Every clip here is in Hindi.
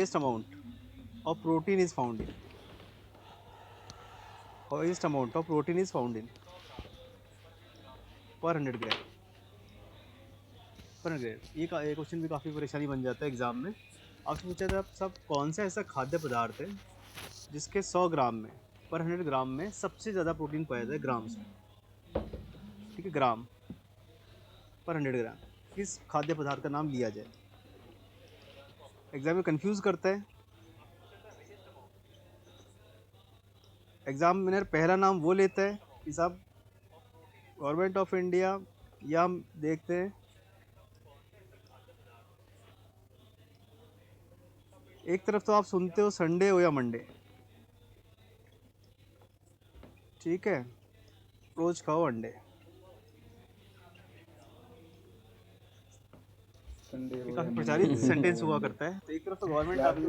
highest amount of protein is found in? Highest amount of protein is found in per 100 ग्राम पर 100 ग्राम। ये क्वेश्चन भी काफ़ी परेशानी बन जाता है एग्जाम में। आपसे पूछा था आप सब कौन सा ऐसा खाद्य पदार्थ है जिसके 100 ग्राम में पर 100 ग्राम में सबसे ज़्यादा प्रोटीन पाया जाए ग्राम्स में। ठीक है, ग्राम पर 100 ग्राम किस खाद्य पदार्थ का नाम लिया जाए। एग्जाम में कंफ्यूज करता है। एग्जामिनर पहला नाम वो लेता है कि साहब गवर्नमेंट ऑफ इंडिया, या हम देखते हैं एक तरफ तो आप सुनते हो संडे हो या मंडे, ठीक है, रोज खाओ अंडे, ये काफी प्रचारित सेंटेंस हुआ करता है। तो एक तरफ तो गवर्नमेंट आपको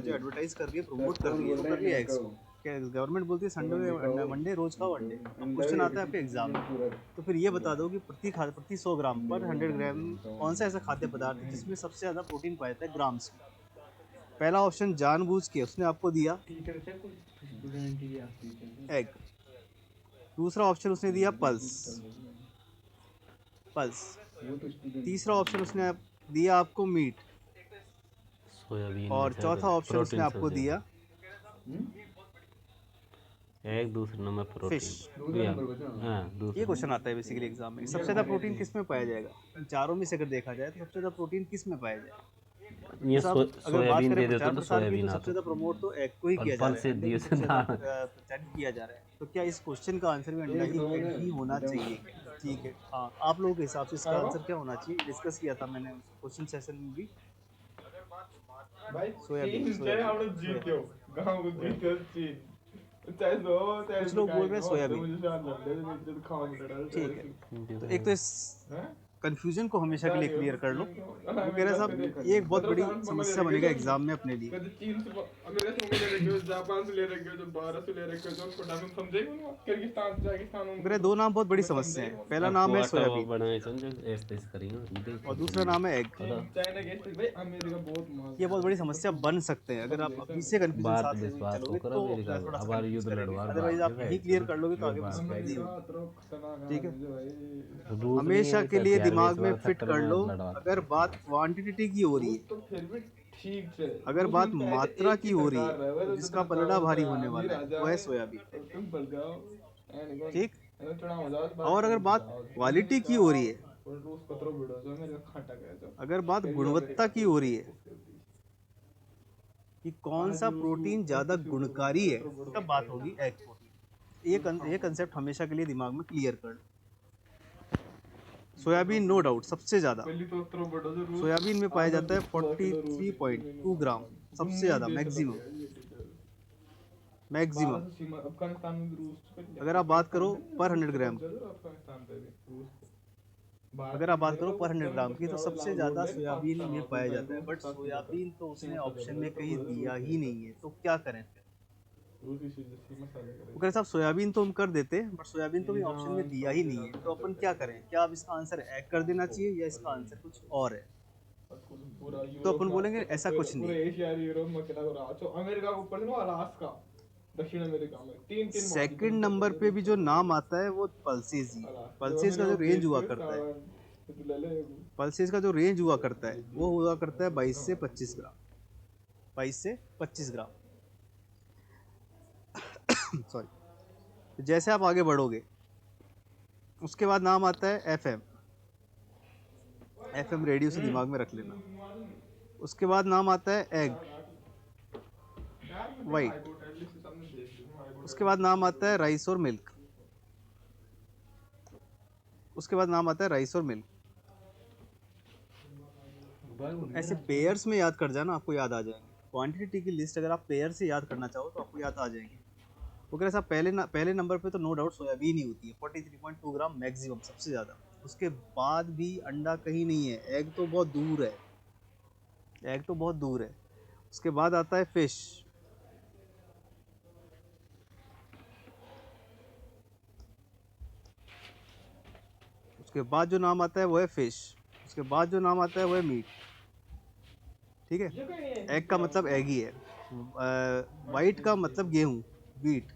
जो एडवर्टाइज कर रही है, प्रमोट कर रही है, वो कर रही है एग्स को। क्या गवर्नमेंट बोलती है संडे मंडे रोज खाओ अंडे। अब क्वेश्चन आता है आपके एग्जाम में, तो फिर ये बता दो कि प्रति 100 ग्राम पर 100 ग्राम कौन सा ऐसा खाद्य पदार्थ है जिसमें सबसे ज्यादा प्रोटीन पाया जाता है ग्राम्स में। पहला ऑप्शन जानबूझ के उसने आपको दिया एग, दूसरा ऑप्शन उसने दिया पल्स, तीसरा ऑप्शन उसने दिया आपको मीट, सोयाबीन और चौथा ऑप्शन उसने आपको दिया एक दूसरे नंबर फिश। प्रोटीन। हाँ, ये दूसरा क्वेश्चन आता है बेसिकली एग्जाम में, सबसे ज्यादा प्रोटीन किस में पाया जाएगा। इन चारों में से अगर देखा जाए तो सबसे ज्यादा प्रोटीन किस में पाया जाएगा। ये तो साहब अगर बात सोयाबीन करें दे देते प्रचार तो प्रसार की, तो सोयाबीन सबसे आता। ज्यादा प्रमोट तो एग को ही किया जा पल रहा है, से अंडे दिए को से सबसे ज्यादा प्रचारित किया जा रहा है। तो क्या इस क्वेश्चन का आंसर भी अंडा ही होना चाहिए। ठीक है, हाँ, आप लोगों के हिसाब से इसका आंसर क्या होना चाहिए, डिस्कस किया था मैंने क्वेश्चन सेशन में भी। सोयाबीन, सोयाबीन, कुछ लोग बोल रहे हैं सोयाबीन। ठीक है, तो एक तो इस कंफ्यूजन को हमेशा के लिए क्लियर कर लो। वो कह रहे हैं साहब ये एक बहुत बड़ी समस्या बनेगा एग्जाम में अपने लिए। चीन से अमेरिका से ले रखे हो, जापान से ले रखे हो, जो भारत से ले रखे हो, जो छोटा में समझेगा ना, किर्गिस्तान से, पाकिस्तान वो कह रहे हैं दो नाम बहुत बड़ी समस्या है, पहला नाम है सोयाबीन और दूसरा नाम है एग। चाइना के भाई अमेरिका बहुत ये बहुत बड़ी समस्या बन सकते हैं, अगर आप अभी से कंफ्यूजन भारत साथ लेके विश्वास चलोगे होकर तो अमेरिका थोड़ा सा हमारे कंफ्यूज युद्ध करेंगे, लड़वार अदरवाइज आप यही क्लियर कर लोगे तो आगे बात बहुत ईजी होगी। ठीक है, रूस नहीं है हमेशा अभी के तक लिए यार, दिमाग इस में बार फिट सेक्टर कर में लो। लड़वा अगर बात क्वांटिटी की हो रही है, तो फिर भी ठीक है, अगर बात मात्रा की हो रही है, तो जिसका पलड़ा भारी होने वाला है वो है सोयाबीन। तुम पड़ जाओ, ठीक, चढ़ा हो जाओ, और अगर बात क्वालिटी की हो रही है, रूस पत्रों बिड़ो जो मेरे खाटा गया जो अगर बात गुणवत्ता की हो रही है कि कौन सा प्रोटीन ज्यादा गुणकारी है, तब बात होगी एग प्रोटीन। ये कंसेप्ट हमेशा के लिए दिमाग में क्लियर कर लो। सोयाबीन नो डाउट सबसे ज्यादा, सोयाबीन में पाया जाता है 43.2 ग्राम, सबसे ज्यादा मैक्सिमम। मैक्सिमम अफगानिस्तान में भी रूस, अगर आप बात करो पर 100 ग्राम की, अफगानिस्तान पे भी रूस, अगर आप बात करो पर 100 ग्राम की, तो सबसे ज्यादा सोयाबीन में पाया जाता है। बट सोयाबीन तो उसने ऑप्शन में कहीं दिया ही नहीं है, तो क्या करें फिर। अगर साहब सोयाबीन तो हम कर देते, बट सोयाबीन तो भी ऑप्शन में दिया ही नहीं है, तो अपन क्या करें। क्या अब इसका आंसर एग कर देना चाहिए या इसका आंसर कुछ और है। तो अपन बोलेंगे ऐसा कुछ नहीं है। एशिया यूरोप में कितना हो रहा, तो अमेरिका के ऊपर से ना अलास्का, दक्षिण अमेरिका में तीन तीन सेकंड नंबर पे भी जो नाम आता है वो पल्सेस ही। पल्सेस का जो रेंज हुआ करता है, पल्सेस का जो रेंज हुआ करता है वो हुआ करता है 22 से 25 ग्राम, 22 से 25 ग्राम। सॉरी। जैसे आप आगे बढ़ोगे, उसके बाद नाम आता है एफएम। एफएम रेडियो से दिमाग में रख लेना। उसके बाद नाम आता है एग वाइट। उसके बाद नाम आता है राइस और मिल्क। उसके बाद नाम आता है राइस और मिल्क। ऐसे पेयर्स में याद कर जाना, आपको याद आ जाएंगे। क्वांटिटी की लिस्ट अगर आप पेयर से याद करना चाहो तो आपको याद आ जाएंगे। वो कह रहे साहब पहले नंबर पे तो नो डाउट सोयाबीन ही होती है, 43.2 ग्राम मैक्सिमम सबसे ज़्यादा। उसके बाद भी अंडा कहीं नहीं है, एग तो बहुत दूर है, एग तो बहुत दूर है। उसके बाद आता है फिश। उसके बाद जो नाम आता है वो है फिश। उसके बाद जो नाम आता है वो है मीट। ठीक है। एग का मतलब एग ही है। वाइट का मतलब गेहूँ, वीट।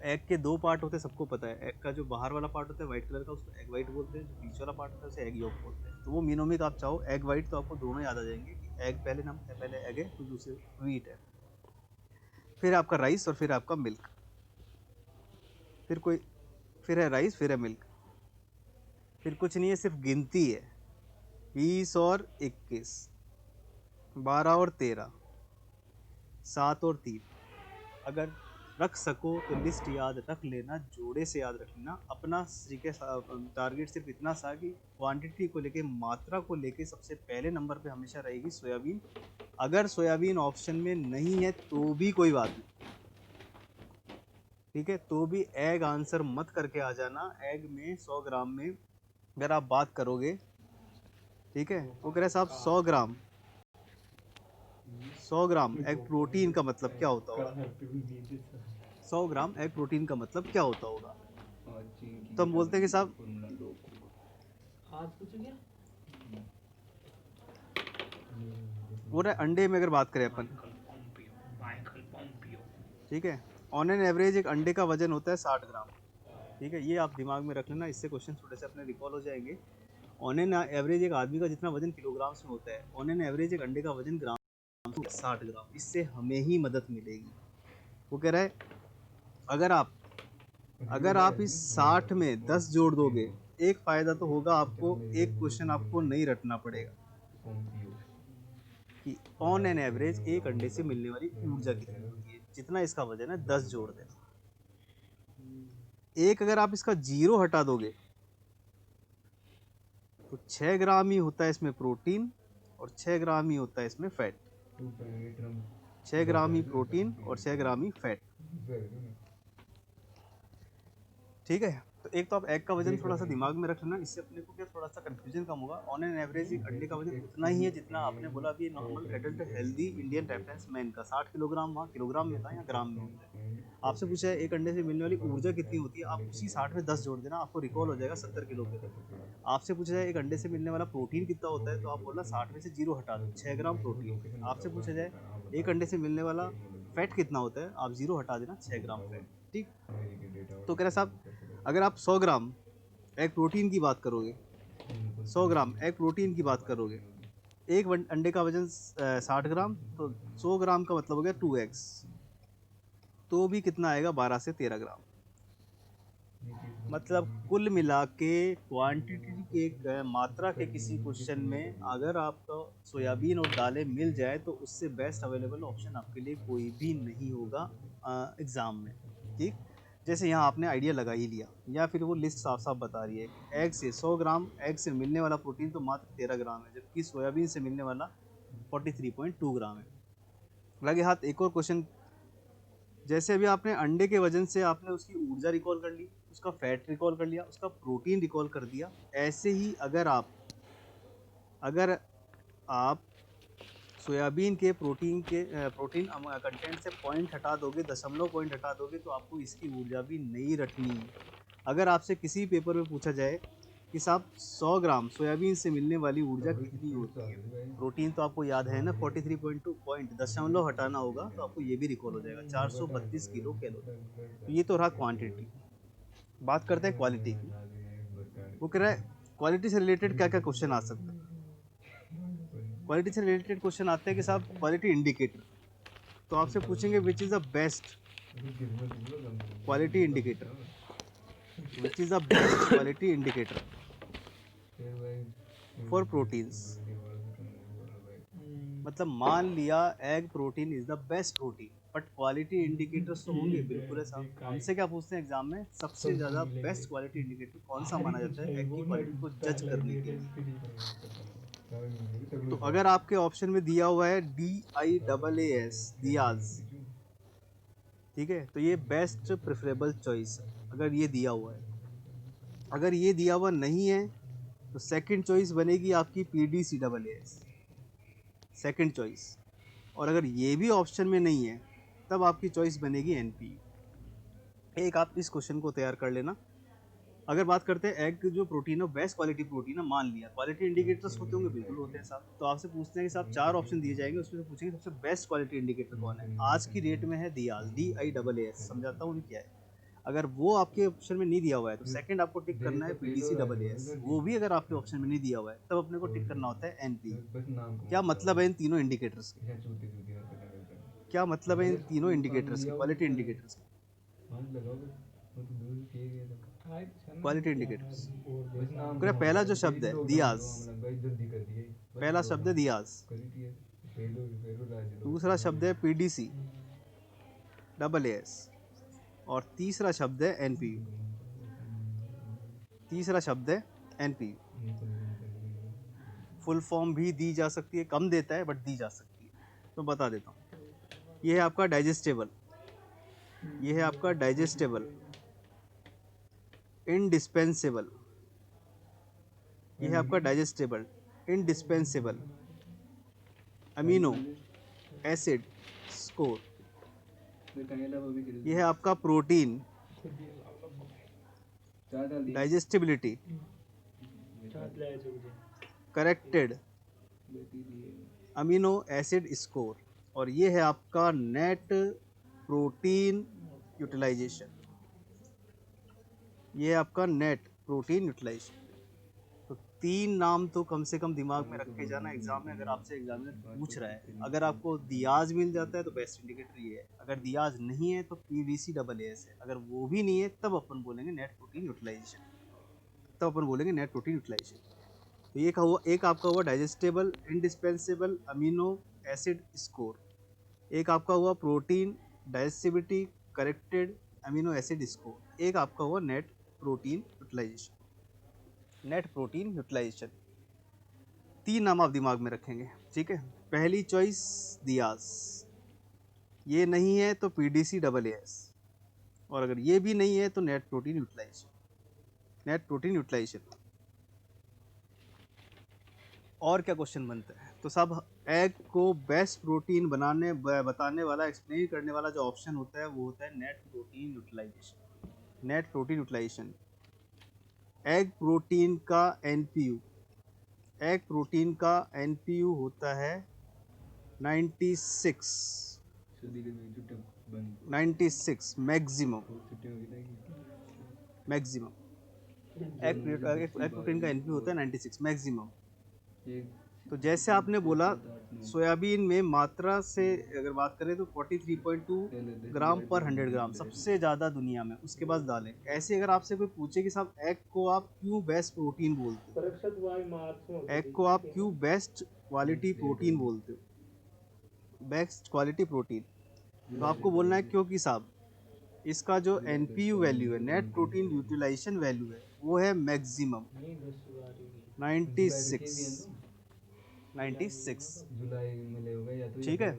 एग के दो पार्ट होते हैं, सबको पता है। एग का जो बाहर वाला पार्ट होता है वाइट कलर का, उसको एग वाइट बोलते हैं। जो बीच वाला पार्ट होता है उसे एग योक बोलते हैं। तो वो मीनोमिक आप चाहो एग वाइट, तो आपको दोनों याद आ जाएंगे कि एग पहले नाम है, पहले एग है, फिर दूसरे वीट है, फिर आपका राइस, और फिर आपका मिल्क। फिर है राइस, फिर है मिल्क, फिर कुछ नहीं है, सिर्फ गिनती है। 20 और 21, 12 और 13, 7 और 3। अगर रख सको तो लिस्ट याद रख लेना, जोड़े से याद रख लेना। अपना टारगेट सिर्फ इतना सा कि क्वांटिटी को लेके, मात्रा को लेके सबसे पहले नंबर पे हमेशा रहेगी सोयाबीन। अगर सोयाबीन ऑप्शन में नहीं है तो भी कोई बात नहीं, ठीक है, तो भी एग आंसर मत करके आ जाना। एग में 100 ग्राम में अगर आप बात करोगे, ठीक है, वो कह रहे साहब 100 ग्राम, 100 ग्राम एग प्रोटीन का मतलब क्या होता होगा? 100 ग्राम एग प्रोटीन का मतलब क्या होता होगा? तो हम बोलते हैं कि साहब वो रहा अंडे में अगर बात करें अपन, ठीक है, ऑन एन एवरेज एक अंडे का वजन होता है 60 ग्राम। ठीक है, ये आप दिमाग में रख लेना, इससे क्वेश्चन थोड़े से अपने रिकॉल हो जाएंगे। ऑन एन एवरेज एक आदमी का जितना वजन किलोग्राम्स में होता है, ऑन एन एवरेज एक अंडे का वजन ग्राम 60 ग्राम। इससे हमें ही मदद मिलेगी। वो कह रहा है अगर आप इस 60 में 10 जोड़ दोगे, एक फ़ायदा तो होगा आपको, एक क्वेश्चन आपको नहीं रटना पड़ेगा कि ऑन एन एवरेज एक अंडे से मिलने वाली ऊर्जा कितनी होती है। जितना इसका वजन है 10 जोड़ देना। एक अगर आप इसका 0 हटा दोगे तो 6 ग्राम ही होता है इसमें प्रोटीन, और 6 ग्राम ही होता है इसमें फैट। 6 ग्राम ही प्रोटीन और 6 ग्राम ही फैट। ठीक है, तो एक तो आप एग का वजन थोड़ा सा दिमाग में रख लेना, इससे अपने को क्या थोड़ा सा कंफ्यूजन कम होगा। ऑन एन एवरेज एक अंडे का वजन उतना ही है जितना आपने बोला अभी normal adult healthy Indian reference man का 60 किलोग्राम, वहाँ किलोग्राम में था या ग्राम में होता है। आपसे पूछा है एक अंडे से मिलने वाली ऊर्जा कितनी होती है, आप उसी 60 में 10 जोड़ देना, आपको रिकॉल हो जाएगा 70 किलो के। आपसे पूछा जाए एक अंडे से मिलने वाला प्रोटीन कितना होता है, तो आप बोलना 60 में से 0 हटा दो, 6 ग्राम प्रोटीन। आपसे पूछा जाए एक अंडे से मिलने वाला फैट कितना होता है, आप 0 हटा देना, 6 ग्राम फैट। ठीक, तो कह रहे साहब अगर आप 100 ग्राम एग प्रोटीन की बात करोगे, 100 ग्राम एग प्रोटीन की बात करोगे, एक अंडे का वजन 60 ग्राम, तो 100 ग्राम का मतलब हो गया 2x, तो भी कितना आएगा 12 से 13 ग्राम। मतलब कुल मिला के क्वांटिटी के मात्रा के किसी क्वेश्चन में अगर आपको सोयाबीन और दालें मिल जाए तो उससे बेस्ट अवेलेबल ऑप्शन आपके लिए कोई भी नहीं होगा एग्ज़ाम में। ठीक, जैसे यहाँ आपने आइडिया लगा ही लिया, या फिर वो लिस्ट साफ साफ बता रही है कि एग से 100 ग्राम एग से मिलने वाला प्रोटीन तो मात्र 13 ग्राम है, जबकि सोयाबीन से मिलने वाला 43.2 ग्राम है। लगे हाथ एक और क्वेश्चन, जैसे अभी आपने अंडे के वजन से आपने उसकी ऊर्जा रिकॉल कर ली, उसका फैट रिकॉल कर लिया, उसका प्रोटीन रिकॉल कर दिया, ऐसे ही अगर आप सोयाबीन के प्रोटीन कंटेंट से पॉइंट हटा दोगे, दशमलव पॉइंट हटा दोगे, तो आपको इसकी ऊर्जा भी नहीं रखनी। अगर आपसे किसी पेपर में पूछा जाए कि साहब 100 ग्राम सोयाबीन से मिलने वाली ऊर्जा कितनी होती है, प्रोटीन तो आपको याद है ना 43.2, पॉइंट दशमलव हटाना होगा तो आपको ये भी रिकॉल हो जाएगा 432 किलो कैलोरी। तो ये तो रहा क्वांटिटी। बात करते हैं क्वालिटी की। वो कह रहा है क्वालिटी से रिलेटेड क्या क्या क्वेश्चन आ सकता है। क्वालिटी से रिलेटेड क्वेश्चन आते हैं कि साहब क्वालिटी इंडिकेटर, तो आपसे पूछेंगे which is the best quality indicator, which is the best quality indicator for proteins. मतलब मान लिया egg protein is the best protein, but quality indicators तो होंगे, बिल्कुल है साहब। हमसे क्या पूछते हैं एग्जाम में, सबसे ज़्यादा बेस्ट क्वालिटी इंडिकेटर कौन सा माना जाता है एग की क्वालिटी को जज करने के लिए। तो अगर आपके ऑप्शन में दिया हुआ है DIAAS, दियाज, ठीक है, तो ये बेस्ट प्रेफरेबल चॉइस है अगर ये दिया हुआ है। अगर ये दिया हुआ नहीं है तो सेकंड चॉइस बनेगी आपकी PDCAAS, सेकंड चॉइस। और अगर ये भी ऑप्शन में नहीं है तब आपकी चॉइस बनेगी NPU। एक आप इस क्वेश्चन को तैयार कर लेना, अगर बात करते हैं एग जो प्रोटीन है बेस्ट क्वालिटी प्रोटीन है, मान लिया क्वालिटी इंडिकेटर्स होते होंगे, बिल्कुल होते हैं साहब। तो आपसे पूछते हैं कि साहब 4 ऑप्शन दिए जाएंगे, उसमें से पूछेंगे सबसे बेस्ट क्वालिटी इंडिकेटर कौन है। आज की डेट में है दियाज, DIAAS, समझाता हूँ क्या है। अगर वो आपके ऑप्शन में नहीं दिया हुआ है तो सेकंड आपको टिक करना है PDCAAS। वो भी अगर आपके ऑप्शन में नहीं दिया हुआ है तब अपने को टिक करना होता है NPU। क्या मतलब है इन तीनों इंडिकेटर्स के, क्या मतलब है इन तीनों इंडिकेटर्स के, क्वालिटी इंडिकेटर्स के, क्वालिटी इंडिकेटर्स। पहला जो शब्द है दियाज, पहला शब्द है दियाज, दूसरा शब्द है PDCAAS और तीसरा शब्द है NPU। तीसरा शब्द है NPU। फुल फॉर्म भी दी जा सकती है, कम देता है बट दी जा सकती है। तो बता देता हूँ, ये है आपका डाइजेस्टेबल, ये है आपका डाइजेस्टेबल, इंडिस्पेंसेबल, ये है आपका digestible, indispensable, amino acid score, ये है आपका protein, digestibility, corrected amino acid score, और ये है आपका नेट प्रोटीन यूटिलाइजेशन, ये है आपका नेट प्रोटीन यूटिलाइजेशन। तो 3 नाम तो कम से कम दिमाग में रख के जाना एग्जाम में, अगर आपसे एग्जामिनर पूछ रहा है। अगर आपको दियाज मिल जाता है तो बेस्ट इंडिकेटर ये है, अगर दियाज नहीं है तो PDCAAS है, अगर वो भी नहीं है तब अपन बोलेंगे नेट प्रोटीन यूटिलाइजेशन, तब अपन बोलेंगे नेट प्रोटीन यूटिलाइजेशन। तो एक आपका हुआ digestible indispensable amino acid score, एक आपका हुआ protein digestibility corrected amino acid score, एक आपका हुआ net protein utilisation, net protein utilisation. 3 नाम आप दिमाग में रखेंगे, ठीक है। पहली चॉइस दियाज, ये नहीं है तो PDCAAS, और अगर ये भी नहीं है तो net protein utilisation, net protein utilisation. और क्या क्वेश्चन बनता है, तो सब एग को बेस्ट प्रोटीन बताने वाला, एक्सप्लेन करने वाला जो ऑप्शन होता है वो होता है net protein utilisation, net protein utilisation. Egg protein का NPU, एग प्रोटीन का NPU होता है 96 मैक्सिमम, मैक्सिमम एग प्रोटीन का NPU होता है 96 मैक्सिमम। तो जैसे आपने बोला सोयाबीन में मात्रा से अगर बात करें तो 43.2 ग्राम पर 100 ग्राम सबसे ज़्यादा दुनिया में, उसके बाद दालें। ऐसे अगर आपसे कोई पूछे कि साहब एग को आप क्यों बेस्ट प्रोटीन बोलते हो, एग को आप क्यों बेस्ट क्वालिटी प्रोटीन बोलते हो, बेस्ट क्वालिटी प्रोटीन, तो आपको बोलना है क्योंकि साहब इसका जो NPU वैल्यू है, नेट प्रोटीन यूटिलाइजेशन वैल्यू है, वो है मैक्सिमम 96, ठीक है।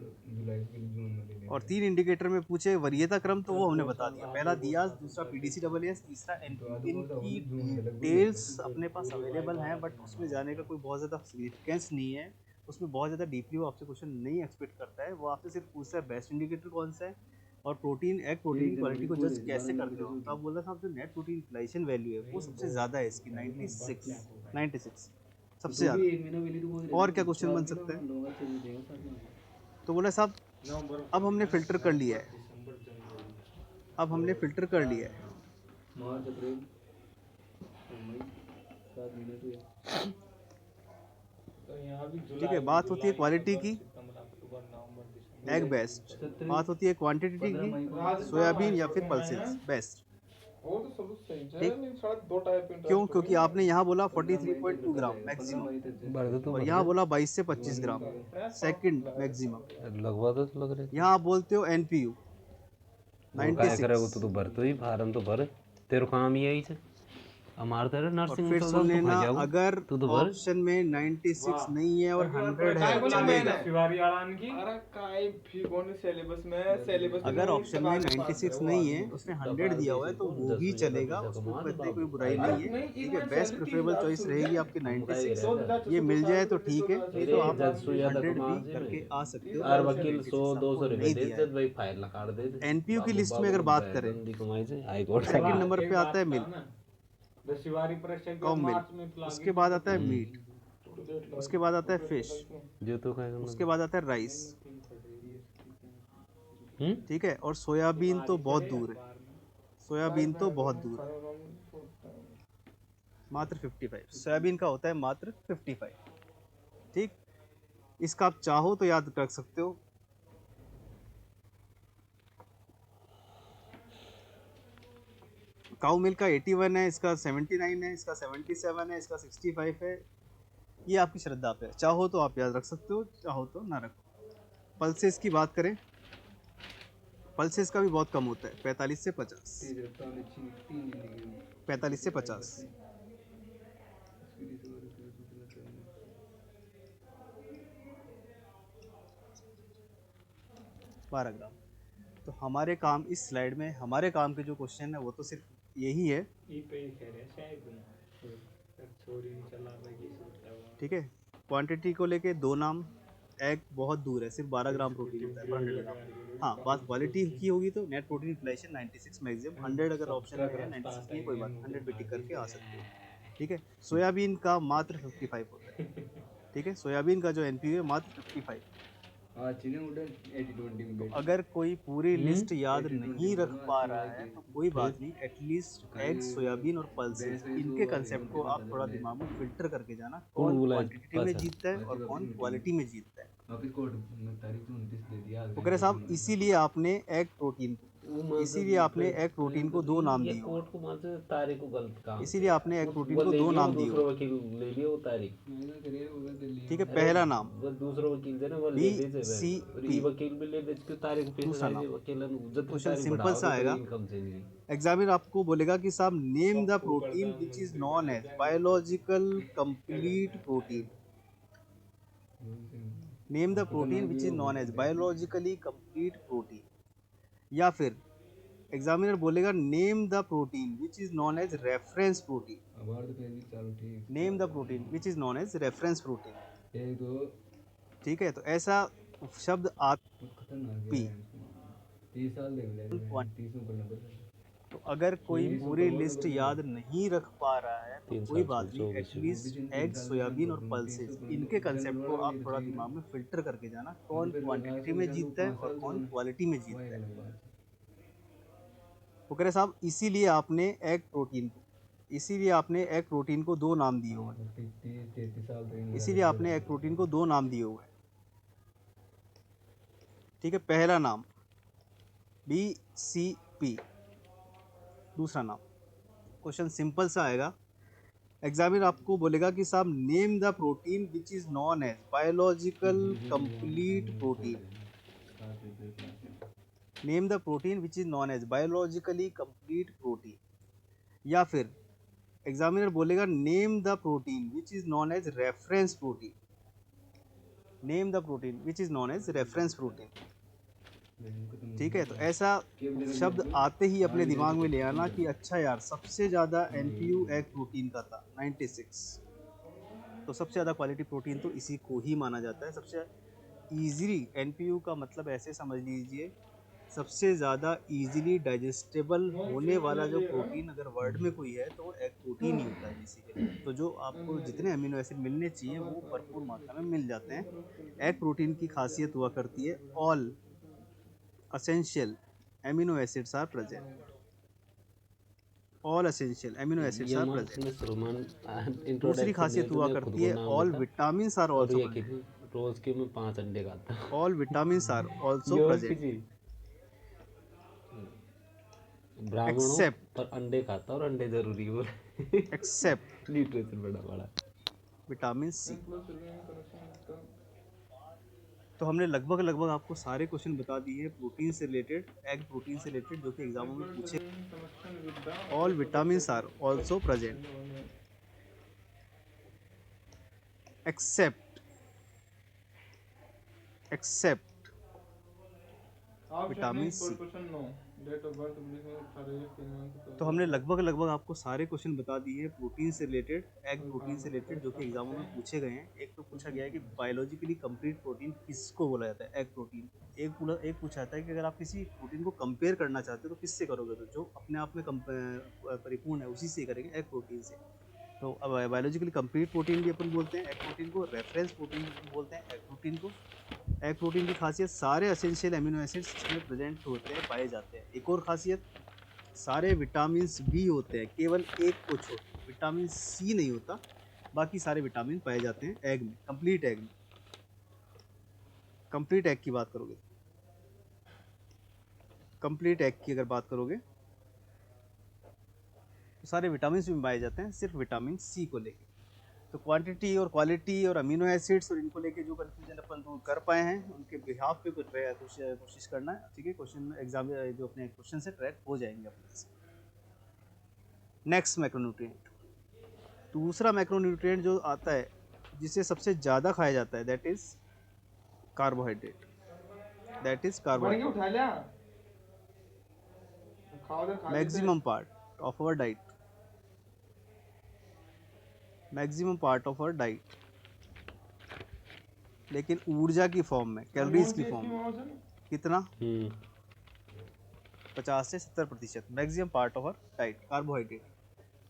और 3 इंडिकेटर में पूछे वरीयता क्रम तो वो हमने बता दिया, पहला दियाज, दूसरा PDCAAS, तीसरा NPU। इनकी डिटेल्स अपने पास अवेलेबल हैं बट उसमें जाने का कोई बहुत ज़्यादा सिग्निफिकेंस नहीं है, उसमें बहुत ज़्यादा डीपली वो आपसे क्वेश्चन नहीं एक्सपेक्ट करता है। वो आपसे सिर्फ पूछता है बेस्ट इंडिकेटर कौन सा है और प्रोटीन, एग प्रोटीन की क्वालिटी को जज कैसे करते हो। तो आप बोल रहे साहब जो नेट प्रोटीन यूटिलाइजेशन वैल्यू है वो सबसे ज़्यादा है इसकी, 96 सबसे ज़्यादा। और क्या क्वेश्चन बन सकता है, तो बोला साहब अब हमने फ़िल्टर कर लिया है, अब हमने फ़िल्टर कर लिया है, ठीक है। बात होती है क्वालिटी की, एग बेस्ट, बात होती है क्वांटिटी की, सोयाबीन या फिर पल्सेस बेस्ट, वो तो सब सही है, नहीं शायद 2 टाइप इंटरेस्ट। क्यों, क्योंकि आपने यहाँ बोला 43.2 ग्राम मैक्सिमम और यहाँ बोला 22 से 25 ग्राम सेकंड मैक्सिमम, लगवा दो तो लग रहे यहाँ आप बोलते हो NPU 96। तो भरतो ही फार्म तो भर, तेरे काम ही यही है हमारे तरह और नर्सिंग फिर सुन लेना, अगर तू तो भर ऑप्शन में 96 नहीं है और 100 है चलेगा। अरे काई भी कौन सिलेबस में, सिलेबस अगर ऑप्शन में 96 नहीं है, उसने 100 दिया हुआ है तो वो भी चलेगा, उसको कहते कोई बुराई नहीं है, ठीक है। बेस्ट प्रेफरेबल चॉइस रहेगी आपकी 96, ये मिल जाए तो ठीक है, नहीं तो आप 100 भी करके आ सकते हो। हर वकील 100-200 रुपए दे दे भाई, फाइल लगा दे। NPU की लिस्ट में अगर बात करें, हाई कोर्ट सेकंड नंबर पे आता है मिल्क, दशवारी परीक्षा काउ मिल्क, उसके बाद आता है मीट, उसके बाद आता है फिश, जो तो खाएगा उसके बाद आता है राइस, ठीक है। और सोयाबीन तो बहुत दूर है, सोयाबीन तो बहुत दूर है, मात्र 55। सोयाबीन का होता है मात्र 55, ठीक। इसका आप चाहो तो याद रख सकते हो। काउ मिल्क का 81 है, इसका 79 है, इसका 77 है, इसका 65 है। ये आपकी श्रद्धा पे है, चाहो तो आप याद रख सकते हो, चाहो तो ना रखो। पल्सेस की बात करें, पल्सेस का भी बहुत कम होता है, 45 से 50, 45 से 50। 12 ग्राम। तो हमारे काम इस स्लाइड में, हमारे काम के जो क्वेश्चन है वो तो सिर्फ यही है, ठीक है। क्वांटिटी को लेके दो नाम, एग बहुत दूर है, सिर्फ 12 ग्राम प्रोटीन होता है पर 100 ग्राम। हाँ, बात क्वालिटी की होगी तो नेट प्रोटीन यूटिलाइजेशन 96 मैक्सिमम, 100 अगर ऑप्शन में है, 96 नहीं कोई बात, 100 भी टिक करके आ सकते हो, ठीक है। सोयाबीन का मात्र 55 होता है, ठीक है। सोयाबीन का जो एनपीयू है मात्र 55। तो अगर कोई पूरी लिस्ट याद नहीं रख पा रहा है तो कोई बात नहीं, एटलीस्ट एग, सोयाबीन और पल्सेस, इनके कंसेप्ट को आप थोड़ा दिमाग में फिल्टर करके जाना, कौन क्वांटिटी में जीतता है और कौन क्वालिटी में जीतता है। तो कह रहे साहब इसीलिए आपने एग प्रोटीन को, इसीलिए आपने एग प्रोटीन को दो नाम दिए, कोर्ट को मान से तारीख को गलत काम इसीलिए आपने एग प्रोटीन को दो नाम दिए, दूसरा वकील ले लिया वो तारीख, ठीक है। पहला नाम वो दूसरा वकील से ना वो बी ले दे सी और पी, ये वकील भी ले दे इसकी तारीख पे दूसरा नाम। वकील इज्जत क्वेश्चन तारीख सिंपल बढ़ाओ सा आएगा, इनकम से नहीं। एग्जामिनर आपको बोलेगा कि साहब name the protein which is known as biological complete protein, name the protein which is known as biologically complete protein. या फिर एग्जामिनर बोलेगा name the protein which is known as reference protein, name the protein which is known as reference protein, ठीक है। तो ऐसा शब्द पी। तो अगर कोई पूरी लिस्ट याद नहीं रख पा रहा है तो कोई बात नहीं, एटलीस्ट एग, सोयाबीन और पल्सेस, इनके कंसेप्ट को आप थोड़ा दिमाग में फिल्टर करके जाना, कौन क्वांटिटी में जीतता है और कौन क्वालिटी में जीतता है। तो कह रहे साहब इसीलिए आपने एग प्रोटीन को, इसीलिए आपने एग प्रोटीन को दो नाम दिए हुए हैं, इसीलिए आपने एग प्रोटीन को दो नाम दिए हुए हैं, ठीक है। पहला नाम BCP, दूसरा नाम। क्वेश्चन सिंपल सा आएगा, एग्जामिनर आपको बोलेगा कि साहब name the protein which is known as biological complete protein, name the protein which is known as biologically complete protein. या फिर एग्जामिनर बोलेगा name the protein which is known as reference protein, name the protein which is known as reference protein, ठीक है। तो ऐसा शब्द आते ही अपने दिमाग में ले आना कि अच्छा यार सबसे ज़्यादा एनपीयू एग प्रोटीन का था 96, तो सबसे ज़्यादा क्वालिटी प्रोटीन तो इसी को ही माना जाता है। सबसे ईजीली एनपीयू का मतलब ऐसे समझ लीजिए, सबसे ज़्यादा ईजिली डाइजेस्टेबल होने वाला जो प्रोटीन अगर वर्ल्ड में कोई है तो एग प्रोटीन ही होता है बेसिकली। तो जो आपको जितने अमीनो एसिड मिलने चाहिए वो भरपूर मात्रा में मिल जाते हैं। एग प्रोटीन की खासियत हुआ करती है all essential amino acids are present, all essential amino acids are present। दूसरी खासियत हुआ करती है all vitamins are also present, रोज के मैं 5 अंडे खाता हूँ। all vitamins are also present ब्राह्मण हूँ except, पर अंडे खाता और अंडे जरूरी हो except न्यूट्रिशन बड़ा बड़ा विटामिन सी। तो हमने लगभग आपको सारे क्वेश्चन बता दिए हैं प्रोटीन से रिलेटेड, एग प्रोटीन से रिलेटेड, जो कि एग्जामों में पूछे। All vitamins are also present except vitamin C. Question 9 date of birth सारे तो हमने लगभग आपको सारे क्वेश्चन बता दिए हैं प्रोटीन से रिलेटेड, एग प्रोटीन से रिलेटेड, जो कि एग्जामों में पूछे गए हैं। एक तो पूछा गया है कि बायोलॉजिकली कंप्लीट प्रोटीन किसको बोला जाता है, एग प्रोटीन। एक पूछा जाता है कि अगर आप किसी प्रोटीन को कंपेयर करना चाहते हो तो किससे करोगे, तो जो अपने आप में परिपूर्ण है उसी से करेंगे, एग प्रोटीन से। तो अब बायोलॉजिकली कंप्लीट प्रोटीन भी अपन बोलते हैं एग प्रोटीन को, रेफरेंस प्रोटीन बोलते हैं एग प्रोटीन को। एग प्रोटीन की खासियत सारे एसेंशियल अमीनो एसिड्स इसमें प्रेजेंट होते हैं, पाए जाते हैं। एक और खासियत, सारे विटामिन भी होते हैं, केवल एक को छोड़ विटामिन सी नहीं होता, बाकी सारे विटामिन पाए जाते हैं एग में, कंप्लीट एग में। कंप्लीट एग की बात करोगे, कंप्लीट एग की अगर बात करोगे तो सारे विटामिन भी पाए जाते हैं, सिर्फ विटामिन सी को लेके। तो क्वांटिटी और क्वालिटी और अमीनो एसिड्स और इनको लेके जो कंफ्यूजन अपन दूर कर पाए हैं, उनके बिहाफ पे कुछ कोशिश करना है, ठीक है। क्वेश्चन एग्जाम जो अपने क्वेश्चन से ट्रैक हो जाएंगे अपने से। नेक्स्ट मैक्रोन्यूट्रिएंट, दूसरा मैक्रोन्यूट्रिएंट जो आता है जिसे सबसे ज़्यादा खाया जाता है, that is carbohydrate. That is carbohydrate, उठा लिया खाओ they maximum part of our diet, maximum part of our diet, लेकिन ऊर्जा की फॉर्म में, कैलोरीज की फॉर्म में। कितना? 50 से 70%, maximum part of our diet carbohydrate.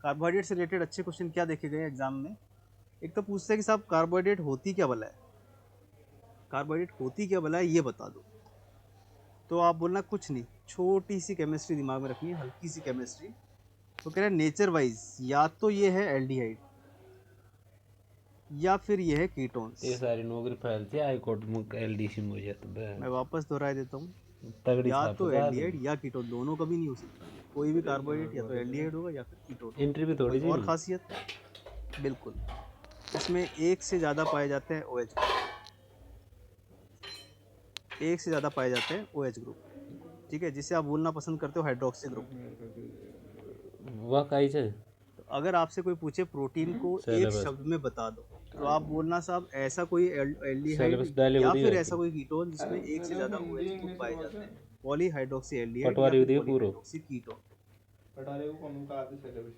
Carbohydrate से रिलेटेड अच्छे क्वेश्चन क्या देखे गए एग्जाम में? एक तो पूछते हैं कि साहब कार्बोहाइड्रेट होती क्या भला है, कार्बोहाइड्रेट होती क्या भला है ये बता दो। तो आप बोलना कुछ नहीं, छोटी सी केमिस्ट्री दिमाग में रखनी है, हल्की सी केमिस्ट्री। तो कह रहे हैं नेचर वाइज या तो ये है एल्डिहाइड या फिर ये है कीटोन्स। ये सारी नौकरी फैलती है हाई कोर्ट में एलडीसी में हो जाता है। मैं वापस दोहरा देता हूँ, तगड़ी या छाप तो है एल्डिहाइड या कीटोन, दोनों कभी नहीं हो सकता। कोई भी कार्बोहाइड्रेट या तो एल्डिहाइड होगा या फिर कीटोन। एंट्री भी थोड़ी सी और खासियत, बिल्कुल इसमें एक से ज़्यादा पाए जाते हैं OH ग्रुप, एक से ज़्यादा पाए जाते हैं OH ग्रुप, ठीक है, जिसे आप बोलना पसंद करते हो हाइड्रोक्सी ग्रुप। वह काई से तो अगर आपसे कोई पूछे प्रोटीन को एक शब्द में बता दो, तो आप बोलना साहब ऐसा कोई एल्डिहाइड या फिर ऐसा कोई कीटोन जिसमें एक से ज़्यादा OH ग्रुप पाए जाते हैं, पॉलीहाइड्रोक्सी एल्डिहाइड या फिर पॉलीहाइड्रोक्सी कीटोन। पटारे को कौन का आते सिलेबस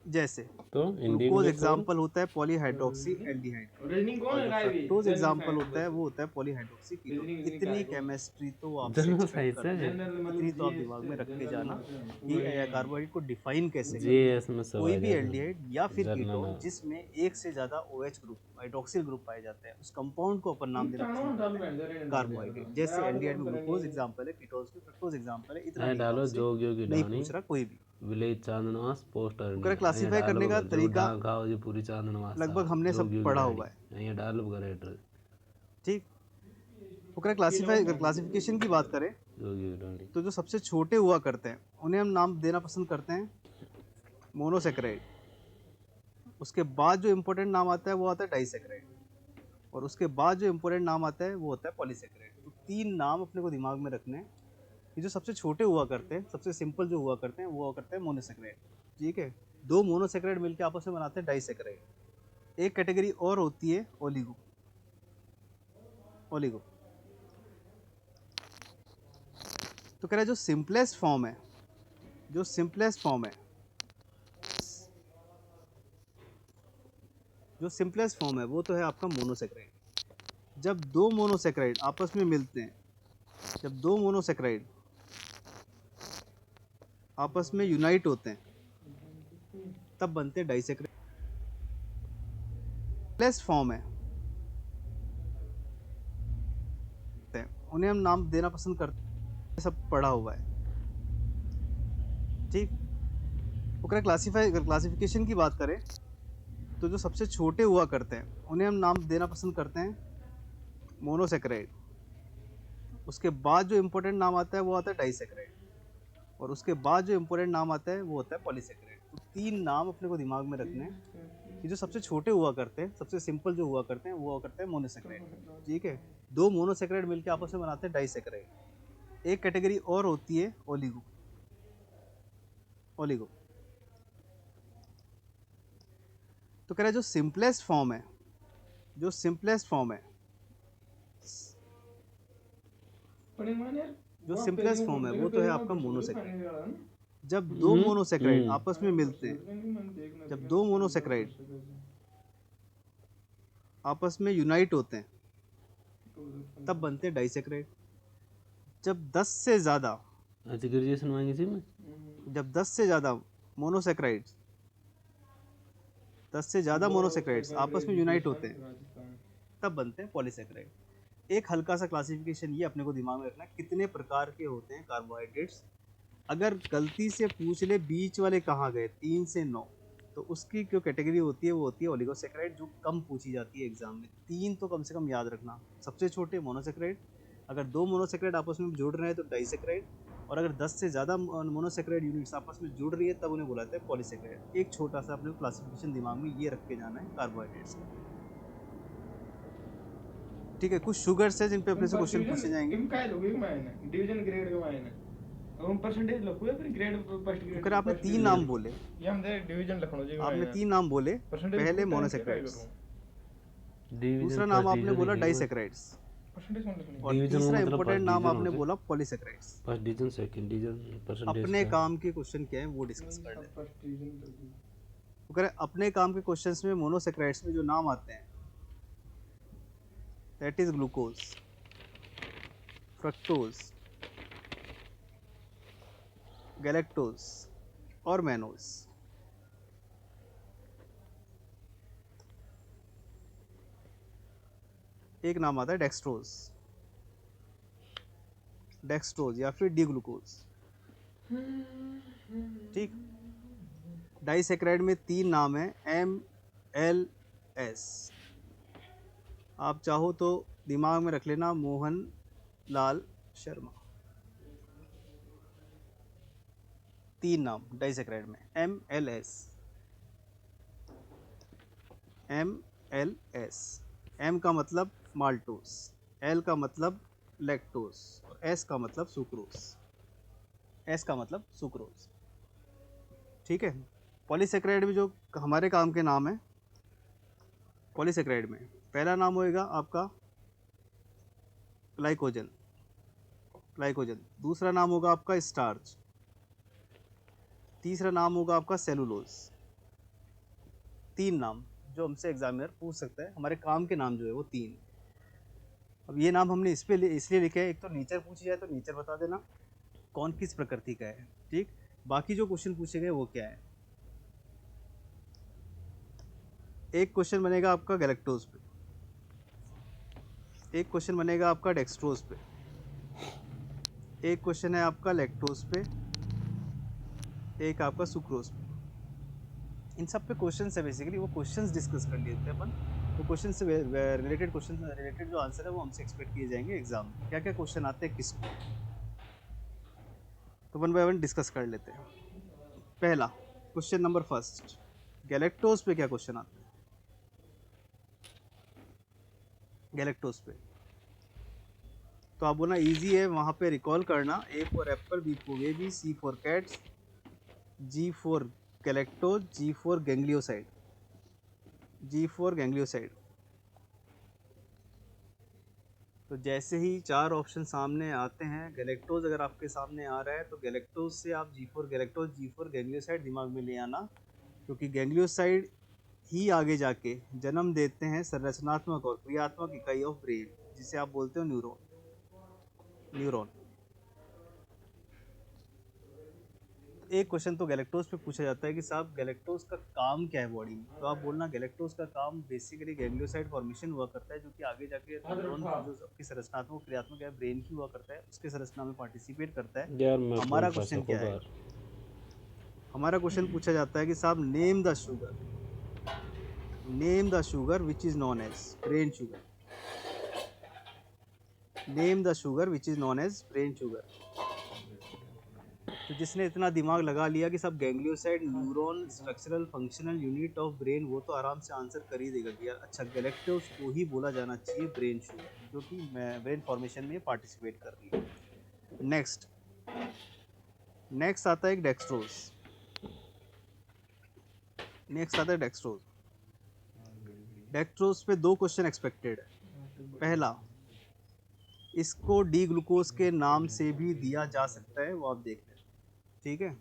जैसे तो ग्लूकोज एग्जाम्पल होता है पॉलीहाइड्रोक्सी एल्डिहाइड, रीजनिंग कौन है गाइस फ्रक्टोज एग्जाम्पल होता है वो होता है पॉलीहाइड्रोक्सी कीटोन। इतनी केमिस्ट्री तो आप इतनी तो आप दिमाग में रख के जाना कि कार्बोहाइड्रेट को डिफाइन कैसे करें। कोई भी एल्डिहाइड या फिर कीटोन जिसमें एक से ज़्यादा OH ग्रुप, हाइड्रोक्सिल ग्रुप पाए जाते हैं, उस कंपाउंड को अपन नाम देना पसंद करते हैं कार्बोहाइड्रेट। जैसे एल्डिहाइड में ग्लूकोज एग्जाम्पल है, कीटोन्स में फ्रक्टोज एग्जाम्पल है। इतना डालो जोगियों नहीं पूछ रहा कोई भी। विलेज चांदनवास पोस्टर तो क्लासिफाई करने का तरीका गाँव जी पूरी चांदनवास लगभग हमने सब पढ़ा हुआ है, ये डालो करेक्टर ठीक। ओकरा क्लासिफिकेशन की बात करें तो जो सबसे छोटे हुआ करते हैं उन्हें हम नाम देना पसंद करते हैं मोनोसेक्राइड। उसके बाद जो इम्पोर्टेंट नाम आता है वो आता है डाइसेक्राइड, और उसके बाद जो इम्पोर्टेंट नाम आता है वो होता है पॉलीसेक्राइड। तो 3 नाम अपने को दिमाग में रखने हैं कि जो सबसे छोटे हुआ करते हैं, सबसे सिंपल जो हुआ करते हैं वो हुआ करते हैं मोनोसेक्राइड, ठीक है। 2 मोनोसेक्राइड मिलकर आपस में बनाते हैं डाइसेक्राइड। एक कैटेगरी और होती है ओलिगो, ओलिगो। तो कह रहा है जो सिंपलेस्ट फॉर्म है, जो सिंपलेस्ट फॉर्म है, जो सिंपलेस्ट फॉर्म है वो तो है आपका मोनोसेक्राइड। जब 2 मोनोसेक्राइड आपस में मिलते हैं, जब 2 मोनोसेक्राइड आपस में यूनाइट होते हैं तब बनते हैं डाइसेक्राइड। सिंपलेस्ट फॉर्म है, उन्हें हम नाम देना पसंद करते हैं, सब पढ़ा हुआ है, ठीक। ओकरा क्लासिफिकेशन की बात करें तो जो सबसे छोटे हुआ करते हैं उन्हें हम नाम देना पसंद करते हैं मोनोसेक्राइड। उसके बाद जो इम्पोर्टेंट नाम आता है वो आता है डाइसेक्राइड, और उसके बाद जो इम्पोर्टेंट नाम आता है वो होता है पॉलीसेक्राइड। तो 3 नाम अपने को दिमाग में रखने हैं कि जो सबसे छोटे हुआ करते हैं, सबसे सिंपल जो हुआ करते हैं वो हुआ करते हैं मोनोसेक्राइड, ठीक है। 2 मोनोसेक्राइड मिलकर आपस में बनाते हैं डाइसेक्राइड। एक कैटेगरी और होती है ओलिगो, ओलिगो। तो कह रहा है जो सिंपलेस्ट फॉर्म है, जो सिंपलेस्ट फॉर्म है, जो सिंपलेस्ट फॉर्म है वो तो है आपका मोनोसेक्राइड। जब दो मोनोसेक्राइड आपस में मिलते हैं, जब दो मोनोसेक्राइड आपस में यूनाइट होते हैं तब बनते हैं डाइसेक्राइड। जब 10 से ज़्यादा अच्छा ग्रेजुएशन मांगी थी मैं। जब 10 से ज़्यादा मोनोसेक्राइड्स 10 से ज़्यादा मोनोसेक्राइड्स आपस में यूनाइट होते हैं तब बनते हैं पॉलीसेक्राइड। एक हल्का सा क्लासिफिकेशन ये अपने को दिमाग में रखना है, कितने प्रकार के होते हैं कार्बोहाइड्रेट्स। अगर गलती से पूछ ले बीच वाले कहाँ गए 3 से 9, तो उसकी जो कैटेगरी होती है वो होती है ओलिगोसेक्राइड, जो कम पूछी जाती है एग्जाम में। 3 तो कम से कम याद रखना। सबसे छोटे मोनोसेक्राइड, अगर 2 मोनोसेक्राइड आपस में जुड़ रहे हैं तो डाइसेक्राइड, और अगर 10 से ज़्यादा मोनोसेक्राइड यूनिट्स आपस में जुड़ रही है तब उन्हें बुलाते हैं पॉलीसेक्राइड। एक छोटा सा अपने क्लासिफिकेशन दिमाग में ये रख के जाना है कार्बोहाइड्रेट्स का। ठीक है, कुछ शुगर्स है जिन पे अपने से क्वेश्चन पूछे जाएंगे। डिवीजन ग्रेड के मायने हम परसेंटेज लिखो या फिर ग्रेड फर्स्ट ग्रेड। अगर आपने 3 नाम बोले, ये हम डिवीजन लिखनो जी आपने 3 नाम बोले, पहले मोनोसेक्राइड्स, दूसरा नाम आपने बोला डाइसेक्राइड्स, परसेंटेज कौन लिखनी और डिवीजन तीसरा मतलब इंपॉर्टेंट नाम डिवीजन आपने होते। बोला polysaccharides. First division second division percentage अपने काम के क्वेश्चन क्या है वो डिस्कस कर लेते हैं। फर्स्ट डिवीजन अगर अपने काम के क्वेश्चंस में मोनोसेक्राइड्स में जो नाम आते हैं that is glucose, fructose, galactose और मैनोज। एक नाम आता है डेक्सट्रोज, डेक्सट्रोज या फिर डी ग्लूकोज। ठीक, डाइसेक्राइड में 3 नाम है MLS। आप चाहो तो दिमाग में रख लेना मोहन लाल शर्मा। 3 नाम डाइसेक्राइड में MLS, MLS। M का मतलब माल्टोस, L का मतलब लैक्टोस और S का मतलब सुक्रोज, S का मतलब सुक्रोज। ठीक है, पॉलीसेक्राइड में जो हमारे काम के नाम है, पॉलीसेक्राइड में पहला नाम होएगा आपका ग्लाइकोजन, ग्लाइकोजन। दूसरा नाम होगा आपका स्टार्च, तीसरा नाम होगा आपका सेलुलोज। 3 नाम जो हमसे एग्जामिनर पूछ सकता है, हमारे काम के नाम जो है वो 3। अब ये नाम हमने इसलिए लिखे हैं, एक तो नेचर पूछी जाए तो नेचर बता देना कौन किस प्रकृति का है। ठीक, बाकी जो क्वेश्चन पूछे गए वो क्या है। एक क्वेश्चन बनेगा आपका गैलेक्टोज पे, एक क्वेश्चन बनेगा आपका डेक्सट्रोज पे, एक क्वेश्चन है आपका लैक्टोज पे, एक आपका सुक्रोज पे। इन सब पे क्वेश्चंस है, बेसिकली वो क्वेश्चंस डिस्कस कर लेते हैं अपन। तो क्वेश्चन से रिलेटेड क्वेश्चन रिलेटेड जो आंसर है वो हमसे एक्सपेक्ट किए जाएंगे एग्जाम में। क्या क्या क्वेश्चन आते हैं किसको, तो वन बाय वन डिस्कस कर लेते हैं। पहला क्वेश्चन नंबर फर्स्ट, गैलेक्टोज पे क्या क्वेश्चन आता है। गैलेक्टोज पे तो आप बोलना इजी है, वहाँ पे रिकॉल करना A for apple, B for baby, C for cats, G for galactose, G for ganglioside, G for ganglioside. तो जैसे ही 4 ऑप्शन सामने आते हैं, गैलेक्टोज अगर आपके सामने आ रहा है तो गैलेक्टोज से आप G for galactose, G for ganglioside दिमाग में ले आना, क्योंकि गैंग्लियोसाइड ही आगे जाके जन्म देते हैं संरचनात्मक और क्रियात्मक इकाई ऑफ ब्रेन, जिसे आप बोलते हो न्यूरॉन। न्यूरॉन। एक क्वेश्चन तो गैलेक्टोज पे पूछा जाता है कि साहब गैलेक्टोज का काम क्या है बॉडी में, तो आप बोलना गैलेक्टोज का काम बेसिकली गैंग्लियोसाइड फॉर्मेशन हुआ करता है, जो कि आगे जाके न्यूरॉन जो सबकी संरचनात्मक क्रियात्मक है ब्रेन की हुआ करता है, उसके संरचना में पार्टिसिपेट करता है। यार मैं हमारा क्वेश्चन क्या है, हमारा क्वेश्चन पूछा जाता है कि साहब name the sugar, name the sugar which is known as brain sugar, name the sugar which is known as brain sugar. तो जिसने इतना दिमाग लगा लिया कि सब ganglioside neuron structural functional unit of brain, वो तो आराम से आंसर कर ही देगा कि यार अच्छा गैलेक्टोज को ही बोला जाना चाहिए ब्रेन शुगर, जो कि ब्रेन फॉर्मेशन में पार्टिसिपेट कर रही है। नेक्स्ट आता है एक डेक्सट्रोज, नेक्स्ट आता है डेक्सट्रोज। डेक्सट्रोज पे 2 क्वेश्चन एक्सपेक्टेड है। पहला, इसको डी ग्लूकोज के नाम से भी दिया जा सकता है, वो आप देख लें। ठीक है।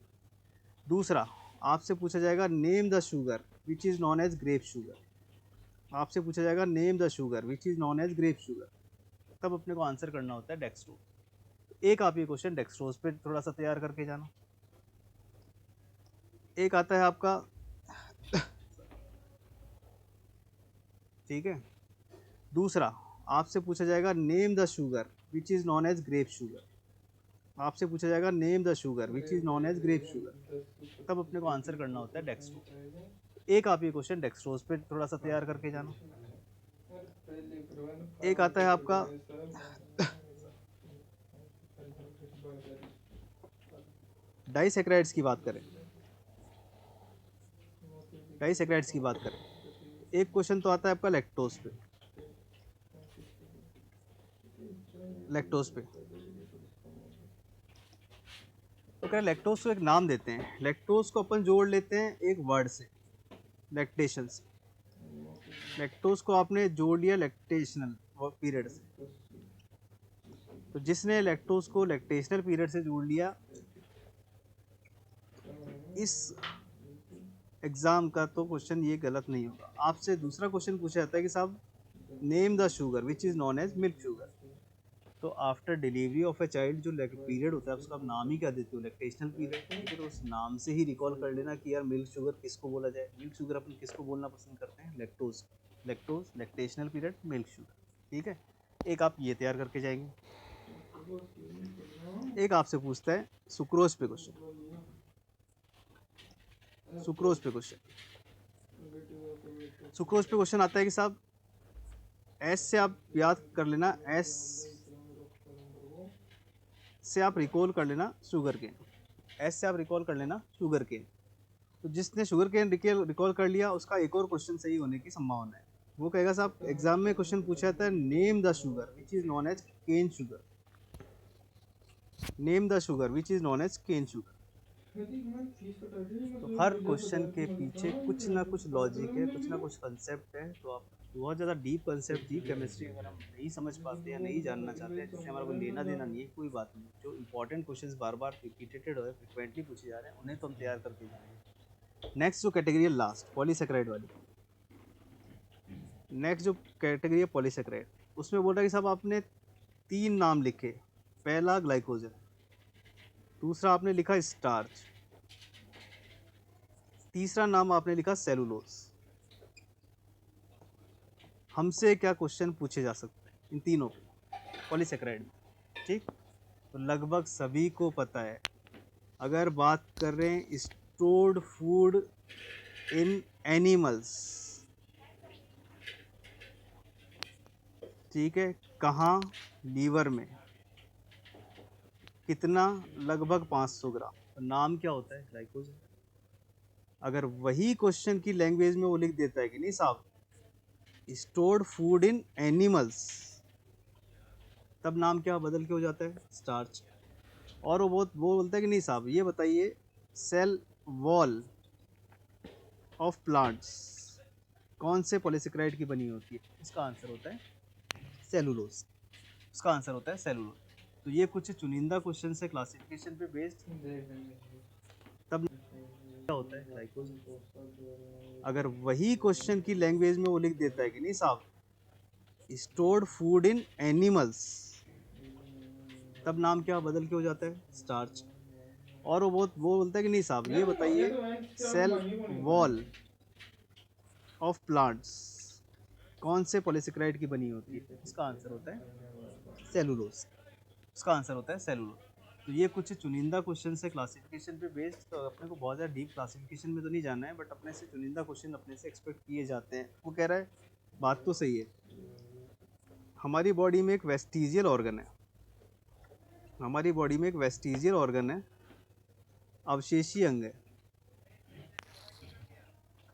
दूसरा, आपसे पूछा जाएगा name the sugar which is known as grape sugar. आपसे पूछा जाएगा name the sugar which is known as grape sugar, तब अपने को आंसर करना होता है डेक्सट्रोज। एक आप ये क्वेश्चन डेक्सट्रोज पे थोड़ा सा तैयार करके जाना। एक आता है आपका ठीक है। दूसरा, आपसे पूछा जाएगा name the sugar which is known as grape sugar. आपसे पूछा जाएगा name the sugar which is known as grape sugar, तब अपने को आंसर करना होता है डेक्सट्रोज। एक आप ये क्वेश्चन डेक्सट्रोज पे थोड़ा सा तैयार करके जाना। एक आता है आपका डाइसैकेराइड्स की बात करें, डाइसैकेराइड्स की बात करें, एक क्वेश्चन तो आता है आपका लैक्टोज पे, लैक्टोज पे। तो क्या लैक्टोज को एक नाम देते हैं, लैक्टोज को अपन जोड़ लेते हैं एक वर्ड से, लैक्टेशन से। लैक्टोज को आपने जोड़ लिया लैक्टेशनल पीरियड से, तो जिसने लैक्टोज को लैक्टेशनल पीरियड से जोड़ लिया, इस एग्जाम का तो क्वेश्चन ये गलत नहीं होगा। आपसे दूसरा क्वेश्चन पूछा जाता है कि साहब name the sugar which is known as milk sugar. तो after delivery of a child जो पीरियड होता है उसका आप नाम ही क्या देते हो, लैक्टेशनल पीरियड। फिर उस नाम से ही रिकॉल कर लेना कि यार मिल्क शुगर किसको बोला जाए। मिल्क शुगर अपन किसको बोलना पसंद करते हैं, lactose. Lactose lactational period milk sugar. ठीक है। एक आप ये तैयार करके जाएंगे। एक आपसे पूछता है सुक्रोज पे क्वेश्चन, सुक्रोज पे क्वेश्चन, सुक्रोज पे क्वेश्चन आता है कि साहब एस से आप याद कर लेना, एस से आप रिकॉल कर लेना शुगर केन, एस से आप रिकॉल कर लेना शुगर केन। तो जिसने शुगर केन रिकॉल कर लिया उसका एक और क्वेश्चन सही होने की संभावना है। वो कहेगा साहब एग्जाम में क्वेश्चन पूछा जाता है name the sugar which is known as cane sugar, name the sugar which is known as cane sugar. तो हर क्वेश्चन के पीछे कुछ ना कुछ लॉजिक है, कुछ ना कुछ कंसेप्ट है। तो आप बहुत ज़्यादा डीप कंसेप्ट, डीप केमिस्ट्री अगर हम नहीं समझ पाते या नहीं जानना चाहते हैं, जिससे हमारा कोई लेना देना नहीं है, कोई बात नहीं। जो इंपॉर्टेंट क्वेश्चंस बार बार रिपीटेड हो, फ्रिक्वेंटली पूछे जा रहे हैं, उन्हें तो हम तैयार करके जाएंगे। नेक्स्ट जो कैटेगरी है लास्ट, पॉलीसेकेराइड वाली। नेक्स्ट जो कैटेगरी है पॉलीसेकेराइड, उसमें बोल रहा है कि साहब आपने 3 नाम लिखे। पहला ग्लाइकोजन, दूसरा आपने लिखा स्टार्च, तीसरा नाम आपने लिखा सेलुलोज। हमसे क्या क्वेश्चन पूछे जा सकते हैं इन तीनों पे, पॉलीसेकेराइड में। ठीक, तो लगभग सभी को पता है। अगर बात कर रहे हैं स्टोर्ड फूड इन एनिमल्स, ठीक है, कहाँ, लीवर में, कितना, लगभग 500 ग्राम। तो नाम क्या होता है, ग्लाइकोजन। अगर वही क्वेश्चन की लैंग्वेज में वो लिख देता है कि नहीं साहब स्टोर्ड फूड इन एनिमल्स, तब नाम क्या बदल के हो जाता है, स्टार्च। और वो बोलता है कि नहीं साहब ये बताइए सेल वॉल ऑफ प्लांट्स कौन से पॉलीसेकेराइड की बनी होती है, इसका आंसर होता है सेलुलोज, इसका आंसर होता है सेलुलोज। तो ये कुछ चुनिंदा क्वेश्चन है क्लासिफिकेशन पे बेस्ड। तब क्या होता है, ग्लाइकोजन। अगर वही क्वेश्चन की लैंग्वेज में वो लिख देता है कि नहीं साहब स्टोर्ड फूड इन एनिमल्स, तब नाम क्या बदल के हो जाता है, स्टार्च। और वो बोलता है कि नहीं साहब ये बताइए सेल वॉल ऑफ प्लांट्स कौन से पॉलीसेकेराइड की बनी होती है, इसका आंसर होता है सेलुलोज, इसका आंसर होता है सेलुलोज। तो ये कुछ चुनिंदा क्वेश्चन है क्लासिफिकेशन पे बेस्ड। तो अपने को बहुत ज़्यादा डीप क्लासिफिकेशन में तो नहीं जाना है, बट अपने से चुनिंदा क्वेश्चन अपने से एक्सपेक्ट किए जाते हैं। वो कह रहा है बात तो सही है, हमारी बॉडी में एक वेस्टिजियल ऑर्गन है, हमारी बॉडी में एक वेस्टिजियल ऑर्गन है, अवशेषी अंग है,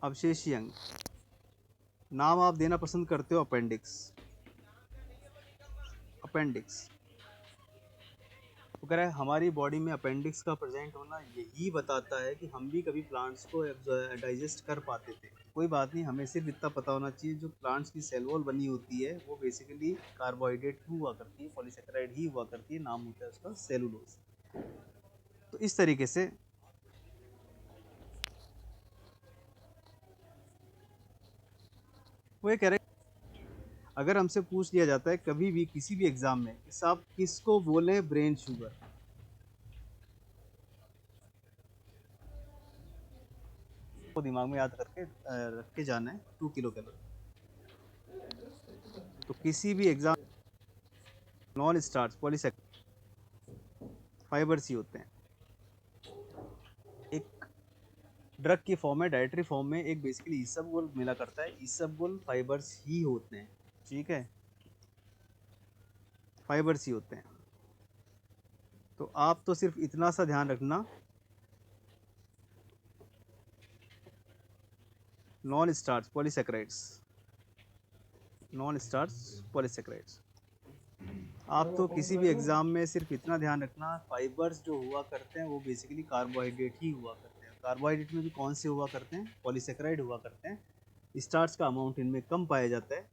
अवशेषी अंग। नाम आप देना पसंद करते हो अपेंडिक्स, अपेंडिक्स। वो कह रहा है हमारी बॉडी में अपेंडिक्स का प्रेजेंट होना यही बताता है कि हम भी कभी प्लांट्स को डाइजेस्ट कर पाते थे। कोई बात नहीं, हमें सिर्फ इतना पता होना चाहिए जो प्लांट्स की सेल वॉल बनी होती है वो बेसिकली कार्बोहाइड्रेट ही हुआ करती है, पॉलीसेकेराइड ही हुआ करती है, नाम होता है उसका सेलुलोज। तो इस तरीके से वो ये कह रहे, अगर हमसे पूछ लिया जाता है कभी भी किसी भी एग्जाम में कि साहब किसको बोले ब्रेन शुगर, को दिमाग में याद करके रख के जाना है 2 किलो कैलोरी। तो किसी भी exam non starch polysaccharide fibres ही होते हैं, एक ड्रग की फॉर्म में, डाइटरी फॉर्म में एक बेसिकली इसबगोल मिला करता है, इसबगोल फाइबर्स ही होते हैं, ठीक है, फाइबर्स ही होते हैं। तो आप तो सिर्फ इतना सा ध्यान रखना, non starch polysaccharides, non starch polysaccharides. आप तो किसी भी एग्जाम में सिर्फ इतना ध्यान रखना, फाइबर्स जो हुआ करते हैं वो बेसिकली कार्बोहाइड्रेट ही हुआ करते हैं। कार्बोहाइड्रेट में भी कौन से हुआ करते हैं, पॉलीसेकेराइड हुआ करते हैं, स्टार्च का अमाउंट इनमें कम पाया जाता है।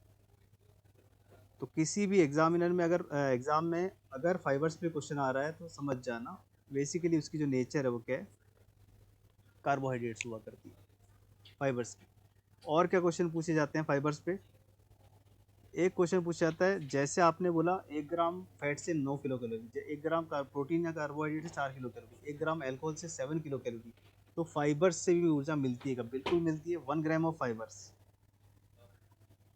तो किसी भी एग्जामिनर में अगर फाइबर्स पे क्वेश्चन आ रहा है तो समझ जाना बेसिकली उसकी जो नेचर है वो क्या है, कार्बोहाइड्रेट्स हुआ करती है फाइबर्स की। और क्या क्वेश्चन पूछे जाते हैं फाइबर्स पे, एक क्वेश्चन पूछा जाता है जैसे आपने बोला 1 ग्राम फैट से 9 किलो कैलोरी, 1 ग्राम प्रोटीन या कार्बोहाइड्रेट से 4 किलो कैलोरी, 1 ग्राम अल्कोहल से 7 किलो कैलोरी। तो फाइबर्स से भी ऊर्जा मिलती है, बिल्कुल मिलती है। 1 gram of fibres,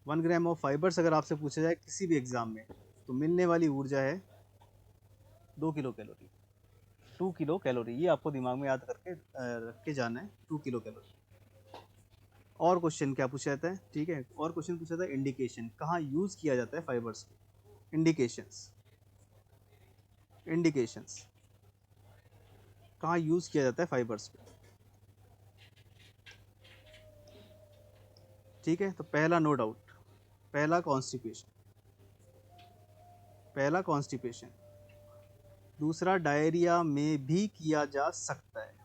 1 gram of fibres अगर आपसे पूछा जाए किसी भी एग्जाम में तो मिलने वाली ऊर्जा है 2 किलो कैलोरी। 2 किलो कैलोरी, ये आपको दिमाग में याद करके रख के जाना है, 2 किलो कैलोरी। और क्वेश्चन क्या पूछा जाता है, ठीक है, और क्वेश्चन पूछा जाता है इंडिकेशन, कहाँ यूज़ किया जाता है फाइबर्स को, इंडिकेशंस, इंडिकेशंस कहाँ यूज़ किया जाता है फाइबर्स को, ठीक है। तो पहला नो डाउट, पहला कॉन्स्टिपेशन, पहला कॉन्स्टिपेशन। दूसरा डायरिया में भी किया जा सकता है,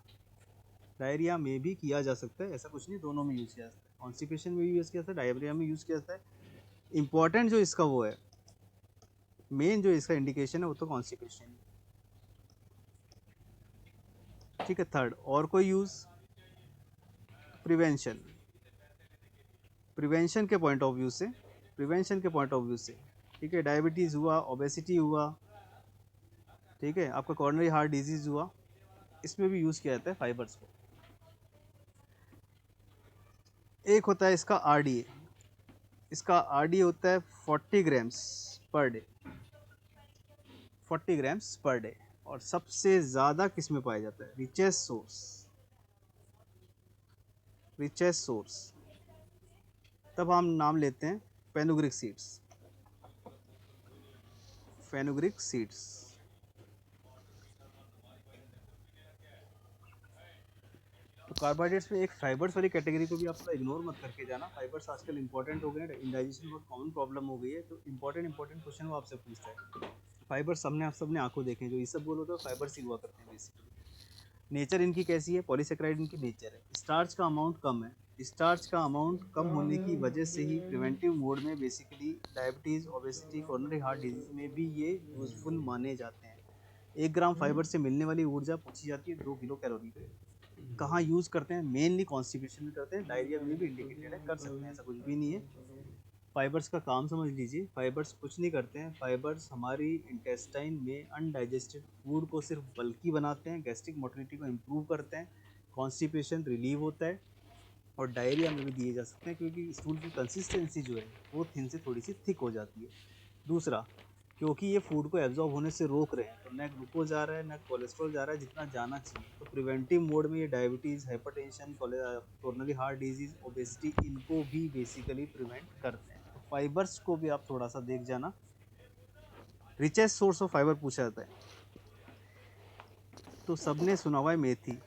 डायरिया में भी किया जा सकता है, ऐसा कुछ नहीं, दोनों में यूज़ किया जाता है, कॉन्स्टिपेशन में भी यूज़ किया जाता है, डायरिया में यूज़ किया जाता है। इंपॉर्टेंट जो इसका वो है, मेन जो इसका इंडिकेशन है वो तो कॉन्स्टिपेशन है, ठीक है। थर्ड, और कोई यूज़, प्रिवेंशन, प्रिवेंशन के पॉइंट ऑफ व्यू से, प्रिवेंशन के पॉइंट ऑफ व्यू से, ठीक है, डायबिटीज़ हुआ, ओबेसिटी हुआ, ठीक है, आपका कॉर्नरी हार्ट डिजीज़ हुआ, इसमें भी यूज़ किया जाता है फाइबर्स को। एक होता है इसका आरडीए, इसका आरडीए होता है 40 grams per day, 40 grams per day. और सबसे ज़्यादा किस में पाया जाता है, रिचेस्ट सोर्स, रिचेस्ट सोर्स, तब हम नाम लेते हैं फेनुग्रिक सीड्स, फेनुग्रिक सीड्स। तो कार्बोहाइड्रेट्स में एक फाइबर्स वाली कैटेगरी को भी आप थोड़ा इग्नोर मत करके जाना, फाइबर्स आजकल इंपॉर्टेंट हो गए हैं, इंडाइजेशन बहुत कॉमन प्रॉब्लम हो गई है, तो इंपॉर्टेंट क्वेश्चन वो आपसे पूछता है। फाइबर्स सबने आंखों देखे, जो ये सब बोलो तो फाइबर्स ही हुआ करते हैं बेसिकली। नेचर इनकी कैसी है, पॉलीसेकेराइड इनकी नेचर है, स्टार्च का अमाउंट कम है, स्टार्च का अमाउंट कम होने की वजह से ही प्रिवेंटिव मोड में basically diabetes, obesity, coronary heart disease में भी ये यूजफुल माने जाते हैं। 1 ग्राम फाइबर से मिलने वाली ऊर्जा पूछी जाती है 2 किलो कैलोरी पे। कहाँ यूज़ करते हैं, मेनली कॉन्स्टिपेशन में करते हैं, डायरिया में भी इंडिकेटेड है, कर सकते हैं, ऐसा कुछ भी नहीं है। फाइबर्स का काम समझ लीजिए, फाइबर्स कुछ नहीं करते हैं, फाइबर्स हमारी इंटेस्टाइन में अनडाइजेस्टेड फूड को सिर्फ बल्की बनाते हैं, गैस्ट्रिक मोटिलिटी को इम्प्रूव करते हैं, कॉन्स्टिपेशन रिलीव होता है, और डायरिया में भी दिए जा सकते हैं क्योंकि स्टूल की कंसिस्टेंसी जो है वो थिन से थोड़ी सी थिक हो जाती है। दूसरा, क्योंकि ये फूड को एब्जॉर्ब होने से रोक रहे हैं तो न ग्लूकोज जा रहा है न कोलेस्ट्रॉल जा रहा है जितना जाना चाहिए, तो प्रिवेंटिव मोड में ये diabetes, hypertension, coronary heart disease, obesity, इनको भी बेसिकली प्रिवेंट करते हैं। तो फाइबर्स को भी आप थोड़ा सा देख जाना। रिचेस्ट सोर्स ऑफ फाइबर पूछा जाता है तो सबने सुना हुआ है मेथी,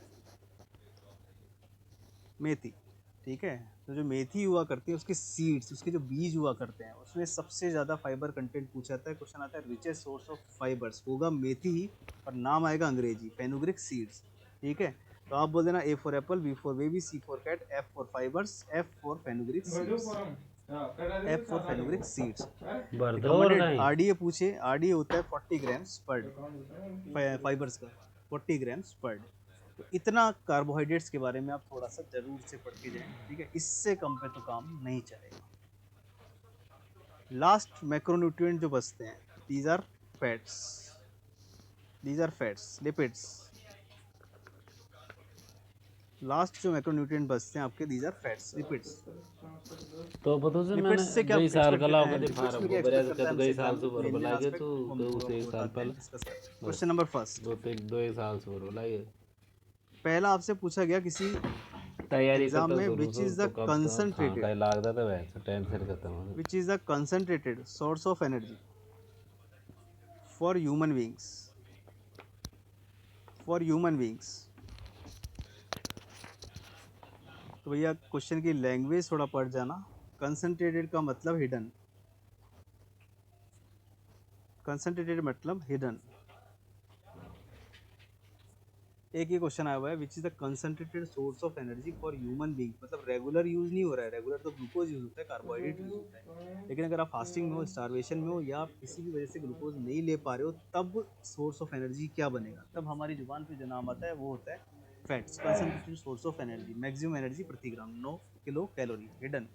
मेथी, ठीक है। तो जो मेथी हुआ करती है उसके सीड्स, उसके जो बीज हुआ करते हैं उसमें सबसे ज़्यादा फाइबर कंटेंट पूछा जाता है, क्वेश्चन आता है रिचेस्ट सोर्स ऑफ फाइबर्स होगा मेथी ही, और नाम आएगा अंग्रेजी फेनुग्रिक सीड्स, ठीक है। तो आप बोल देना A for apple, B for baby, C for cat, F for fibres, F for fenugreek भर दो सीड्स। फॉर्म। हाँ, करा दे F तो फॉर साथ आ फेनुग्रीक जाएगा। सीड्स। अरे, भर दो और रिकमेंडेड कहीं RDA पूछे, RDA होता है 40 ग्राम्स पर डे, कौन होता है उनकी? फाइबर्स का 40 ग्राम्स पर डे। तो इतना कार्बोहाइड्रेट्स के बारे में आप थोड़ा सा जरूर से पढ़ के जाएं, ठीक है, इससे कम पे तो काम नहीं चलेगा। लास्ट मैक्रोन्यूट्रिएंट जो बचते हैं, these are fats, these are fats, lipids. Last जो मैक्रोन्यूट्रिएंट बचते हैं आपके, दीज आर फैट्स, लिपिड्स। तो पता से मैंने लिपिड्स से क्या गई साल एक्सपेक्ट, का लाओ कदे लिपिड्स में फार्म क्या को बरे एक्सपेक्ट तो करता है कद हमसे गई साल एग्जाम से में, भर मेन मेन लागे एस्पेक्ट तो वो हम दो से एक साल बताते हैं, पहले डिस्कस करते हैं। बस क्वेश्चन नंबर फर्स्ट, दो एक साल से भर लागे पहला आपसे पूछा गया किसी तैयारी एग्जाम करता में, शुरू विच से इज द तो कब तक हाँ कंसंट्रेटेड, कहीं लागता तो वैसे टेंशन खत्म हो विच is the concentrated source of energy for human beings, for human beings. तो भैया क्वेश्चन की लैंग्वेज थोड़ा पढ़ जाना। कंसंट्रेटेड का मतलब हिडन, कंसंट्रेटेड मतलब हिडन। एक ही क्वेश्चन आया हुआ है, विच is the concentrated source of energy for human being, मतलब रेगुलर यूज नहीं हो रहा है, रेगुलर तो ग्लूकोज यूज होता है, कार्बोहाइड्रेट यूज होता है, लेकिन अगर आप फास्टिंग में हो, स्टारवेशन में हो, या आप किसी भी वजह से ग्लूकोज नहीं ले पा रहे हो, तब सोर्स ऑफ एनर्जी क्या बनेगा, तब हमारी जुबान पे जो नाम आता है वो होता है fats. Concentrated source of energy, maximum energy प्रति ग्राम 9 किलो कैलोरी, हिडन।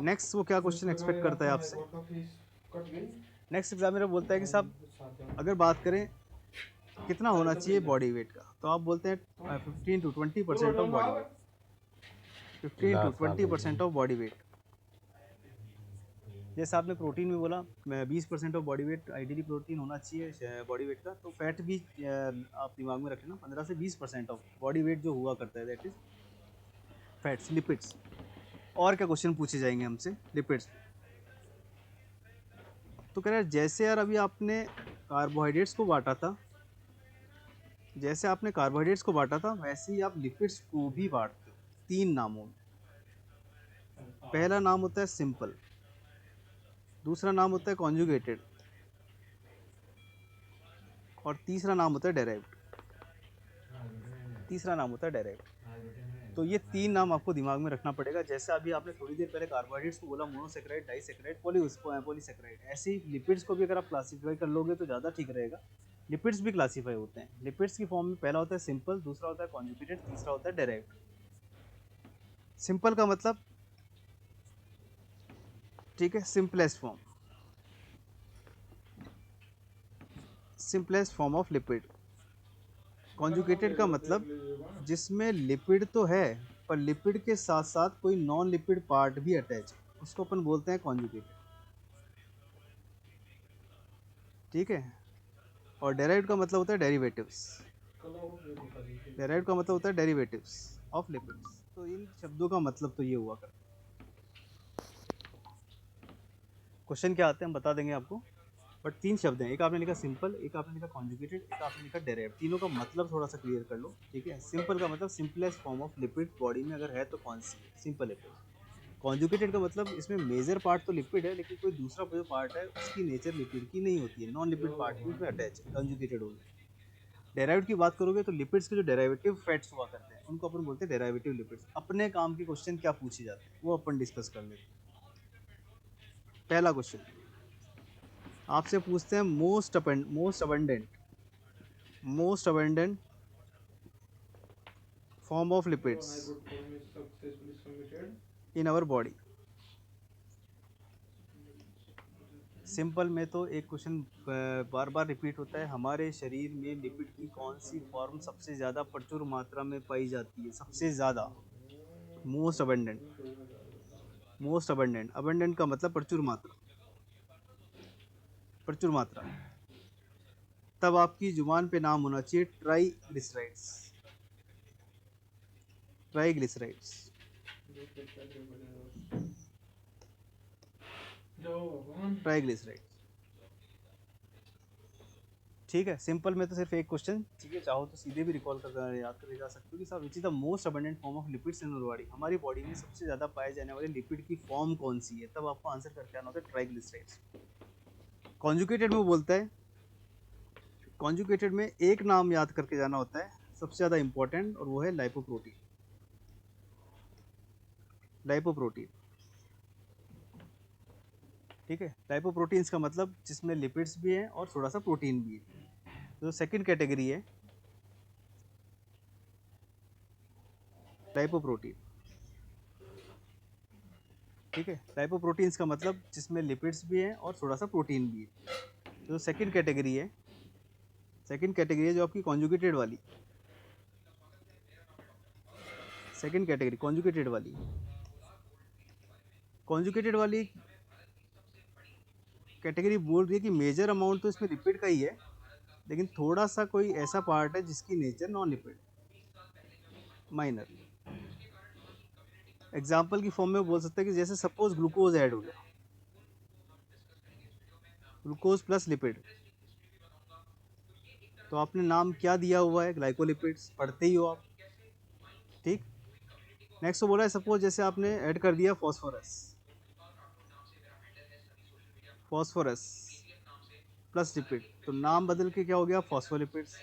नेक्स्ट वो क्या क्वेश्चन एक्सपेक्ट करता है आपसे, फीस कट गई। नेक्स्ट एग्जामिनर बोलता है कि साहब अगर बात करें कितना होना चाहिए बॉडी वेट का, तो आप बोलते हैं 15 to 20% of body weight, 15 to 20% of body weight. जैसे आपने प्रोटीन में बोला 20% of body weight ideally protein होना चाहिए बॉडी वेट का, तो फैट भी आप दिमाग में रखना, 15 से 20% ऑफ बॉडी वेट जो हुआ करता है दैट इज फैट्स, लिपिड्स। और क्या क्वेश्चन पूछे जाएंगे हमसे लिपिड्स, तो कह रहे हैं जैसे यार अभी आपने कार्बोहाइड्रेट्स को बांटा था, जैसे आपने कार्बोहाइड्रेट्स को बांटा था, वैसे ही आप लिपिड्स को भी बांटते हो 3 नामों में। पहला नाम होता है सिंपल, दूसरा नाम होता है कॉन्जुगेटेड, और तीसरा नाम होता है डेराइव्ड, तीसरा नाम होता है डेराइव्ड। तो ये 3 नाम आपको दिमाग में रखना पड़ेगा। जैसे अभी आपने थोड़ी देर पहले कार्बोहाइड्रेट्स को बोला मोनोसेक्राइड, डाइसेक्राइड, पॉलीसेक्राइड, ऐसे ही लिपिड्स को भी अगर आप क्लासीफाई कर लोगे तो ज़्यादा ठीक रहेगा। लिपिड्स भी क्लासीफाई होते हैं, लिपिड्स की फॉर्म में पहला होता है सिंपल, दूसरा होता है कॉन्जुगेटेड, तीसरा होता है डेराइव्ड। सिंपल का मतलब, ठीक है, simplest form, simplest form of lipid. Conjugated का मतलब जिसमें लिपिड तो है पर लिपिड के साथ साथ कोई नॉन लिपिड पार्ट भी अटैच है, उसको अपन बोलते हैं कॉन्जुगेटेड, ठीक है। और डेराइव्ड का मतलब होता है डेरिवेटिव्स, डेराइव्ड का मतलब होता है डेरिवेटिव्स ऑफ लिपिड्स। तो इन शब्दों का मतलब तो ये हुआ करता है। क्वेश्चन क्या आते हैं हम बता देंगे आपको, बट 3 शब्द हैं, एक आपने लिखा सिंपल, एक आपने लिखा कॉन्जुगेटेड, एक आपने लिखा डेराइव्ड। तीनों का मतलब थोड़ा सा क्लियर कर लो, ठीक है। सिंपल का मतलब simplest form of lipid body में अगर है तो कौन सी है, सिंपल लिपिड। कॉन्जुगेटेड का मतलब इसमें मेजर पार्ट तो लिपिड है, लेकिन कोई दूसरा जो पार्ट है उसकी नेचर लिपिड की नहीं होती है, नॉन लिपिड पार्ट भी उसमें अटैच है, कॉन्जुगेटेड होगी। डेराइव्ड की बात करोगे तो लिपिड्स के जो डेराइवेटिव फैट्स हुआ करते हैं उनको अपन बोलते हैं डेराइवेटिव लिपिड्स। अपने काम के क्वेश्चन क्या पूछे जाते हैं वो अपन डिस्कस कर लेते हैं। पहला क्वेश्चन आपसे पूछते हैं most abundant form of lipids in our body. Simple में तो एक क्वेश्चन बार बार रिपीट होता है, हमारे शरीर में लिपिड की कौन सी फॉर्म सबसे ज़्यादा प्रचुर मात्रा में पाई जाती है, सबसे ज़्यादा, most abundant. Most abundant, abundant का मतलब प्रचुर मात्रा, प्रचुर मात्रा। तब आपकी जुबान पे नाम होना चाहिए ट्राइग्लिसराइड्स, ट्राइग्लिसराइड्स। ट्राइग्लिसराइड्स, ठीक है। सिंपल में तो सिर्फ एक क्वेश्चन, ठीक है, चाहो तो सीधे भी रिकॉल कर याद करके जा सकते हो कि साहब which is the most abundant form of lipids in our body, हमारी बॉडी में सबसे ज़्यादा पाए जाने वाले लिपिड की फॉर्म कौन सी है, तब आपको आंसर करके आना होता है ट्राइग्लिसराइड्स। कॉन्जुगेटेड में बोलता है कॉन्जुगेटेड में एक नाम याद करके जाना होता है सबसे ज़्यादा इम्पोर्टेंट, और वो है लाइपोप्रोटीन। लाइपोप्रोटीन, ठीक है। लाइपोप्रोटीन्स का मतलब जिसमें लिपिड्स भी हैं और थोड़ा सा प्रोटीन भी है। तो सेकंड कैटेगरी है लाइपोप्रोटीन, ठीक है। लाइपोप्रोटीन्स का मतलब जिसमें लिपिड्स भी हैं और थोड़ा सा प्रोटीन भी है। तो सेकंड कैटेगरी है, सेकंड कैटेगरी है जो आपकी कॉन्जुगेटेड वाली, सेकंड कैटेगरी कॉन्जुगेटेड वाली। कॉन्जुगेटेड वाली कैटेगरी बोल रही है कि मेजर अमाउंट तो इसमें लिपिड का ही है, लेकिन थोड़ा सा कोई ऐसा पार्ट है जिसकी nature non lipid, minor. Example की फॉर्म में बोल सकते हैं कि जैसे सपोज ग्लूकोज ऐड हो गया, ग्लूकोज प्लस लिपिड, तो आपने नाम क्या दिया हुआ है, ग्लाइकोलिपिड्स, पढ़ते ही हो आप, ठीक। नेक्स्ट बोला है सपोज जैसे आपने ऐड कर दिया फॉस्फोरस, फॉस्फोरस प्लस लिपिड, तो नाम बदल के क्या हो गया, फॉस्फोलिपिड्स।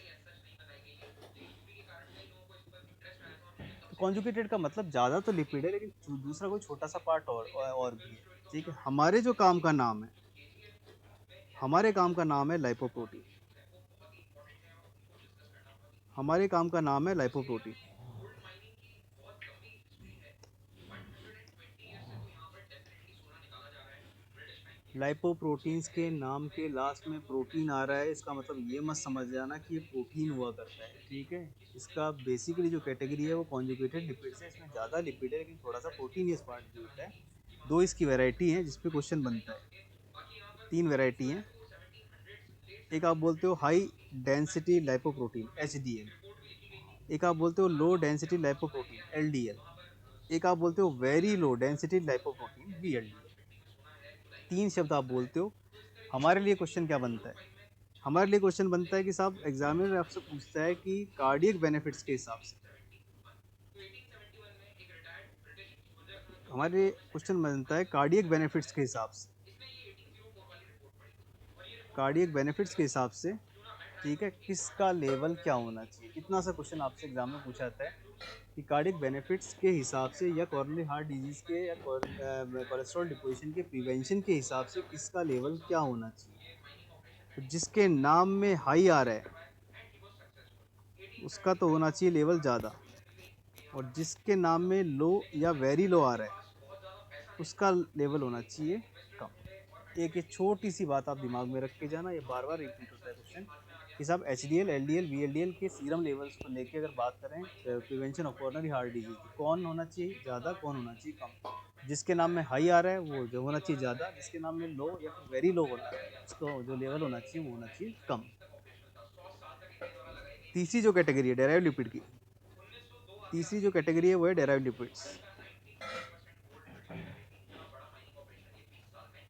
तो कॉन्जुगेटेड का मतलब ज़्यादा तो लिपिड है, लेकिन दूसरा कोई छोटा सा पार्ट और भी है, ठीक है। हमारे जो काम का नाम है, हमारे काम का नाम है लाइपोप्रोटीन, हमारे काम का नाम है लाइपोप्रोटीन। लाइपोप्रोटीन्स के नाम के लास्ट में प्रोटीन आ रहा है, इसका मतलब ये मत समझ जाना कि ये प्रोटीन हुआ करता है, ठीक है। इसका बेसिकली जो कैटेगरी है वो कॉन्जुगेटेड लिपिड्स है, इसमें ज़्यादा लिपिड है लेकिन थोड़ा सा प्रोटीन इस पार्ट में होता है। दो इसकी वैरायटी हैं जिस पे क्वेश्चन बनता है, तीन वैरायटी हैं। एक आप बोलते हो हाई डेंसिटी लाइपोप्रोटीन HDL, एक आप बोलते हो लो डेंसिटी लाइपोप्रोटीन LDL, एक आप बोलते हो very low density lipoprotein VLDL। तीन शब्द आप बोलते हो। हमारे लिए क्वेश्चन क्या बनता है, हमारे लिए क्वेश्चन बनता है कि साहब एग्जामिनर आपसे पूछता है कि कार्डियक बेनिफिट्स के हिसाब से, हमारे क्वेश्चन बनता है कार्डियक बेनिफिट्स के हिसाब से, कार्डियक बेनिफिट्स के हिसाब से, ठीक है, किसका लेवल क्या होना चाहिए। इतना सा क्वेश्चन आपसे एग्जाम में पूछा जाता है कि कार्डियक बेनिफिट्स के हिसाब से या कॉरोनरी हार्ट डिजीज़ के या कोलेस्ट्रॉल डिपोजिशन के प्रिवेंशन के हिसाब से किसका लेवल क्या होना चाहिए। तो जिसके नाम में हाई आ रहा है उसका तो होना चाहिए लेवल ज़्यादा, और जिसके नाम में लो या वेरी लो आ रहा है उसका लेवल होना चाहिए कम। एक छोटी सी बात आप दिमाग में रख के जाना, ये बार बार रिपीट होता है क्वेश्चन कि साहब HDL LDL VLDL के सीरम लेवल्स को लेके अगर बात करें prevention of coronary heart disease, कौन होना चाहिए ज़्यादा, कौन होना चाहिए कम। जिसके नाम में हाई आ रहा है वो जो होना चाहिए ज़्यादा, जिसके नाम में लो या फिर वेरी लो होना है उसको जो लेवल होना चाहिए वो होना चाहिए कम। तीसरी जो कैटेगरी है डेराइव लिपिड की, तीसरी जो कैटेगरी है वो है डेराइव लिपिड्स।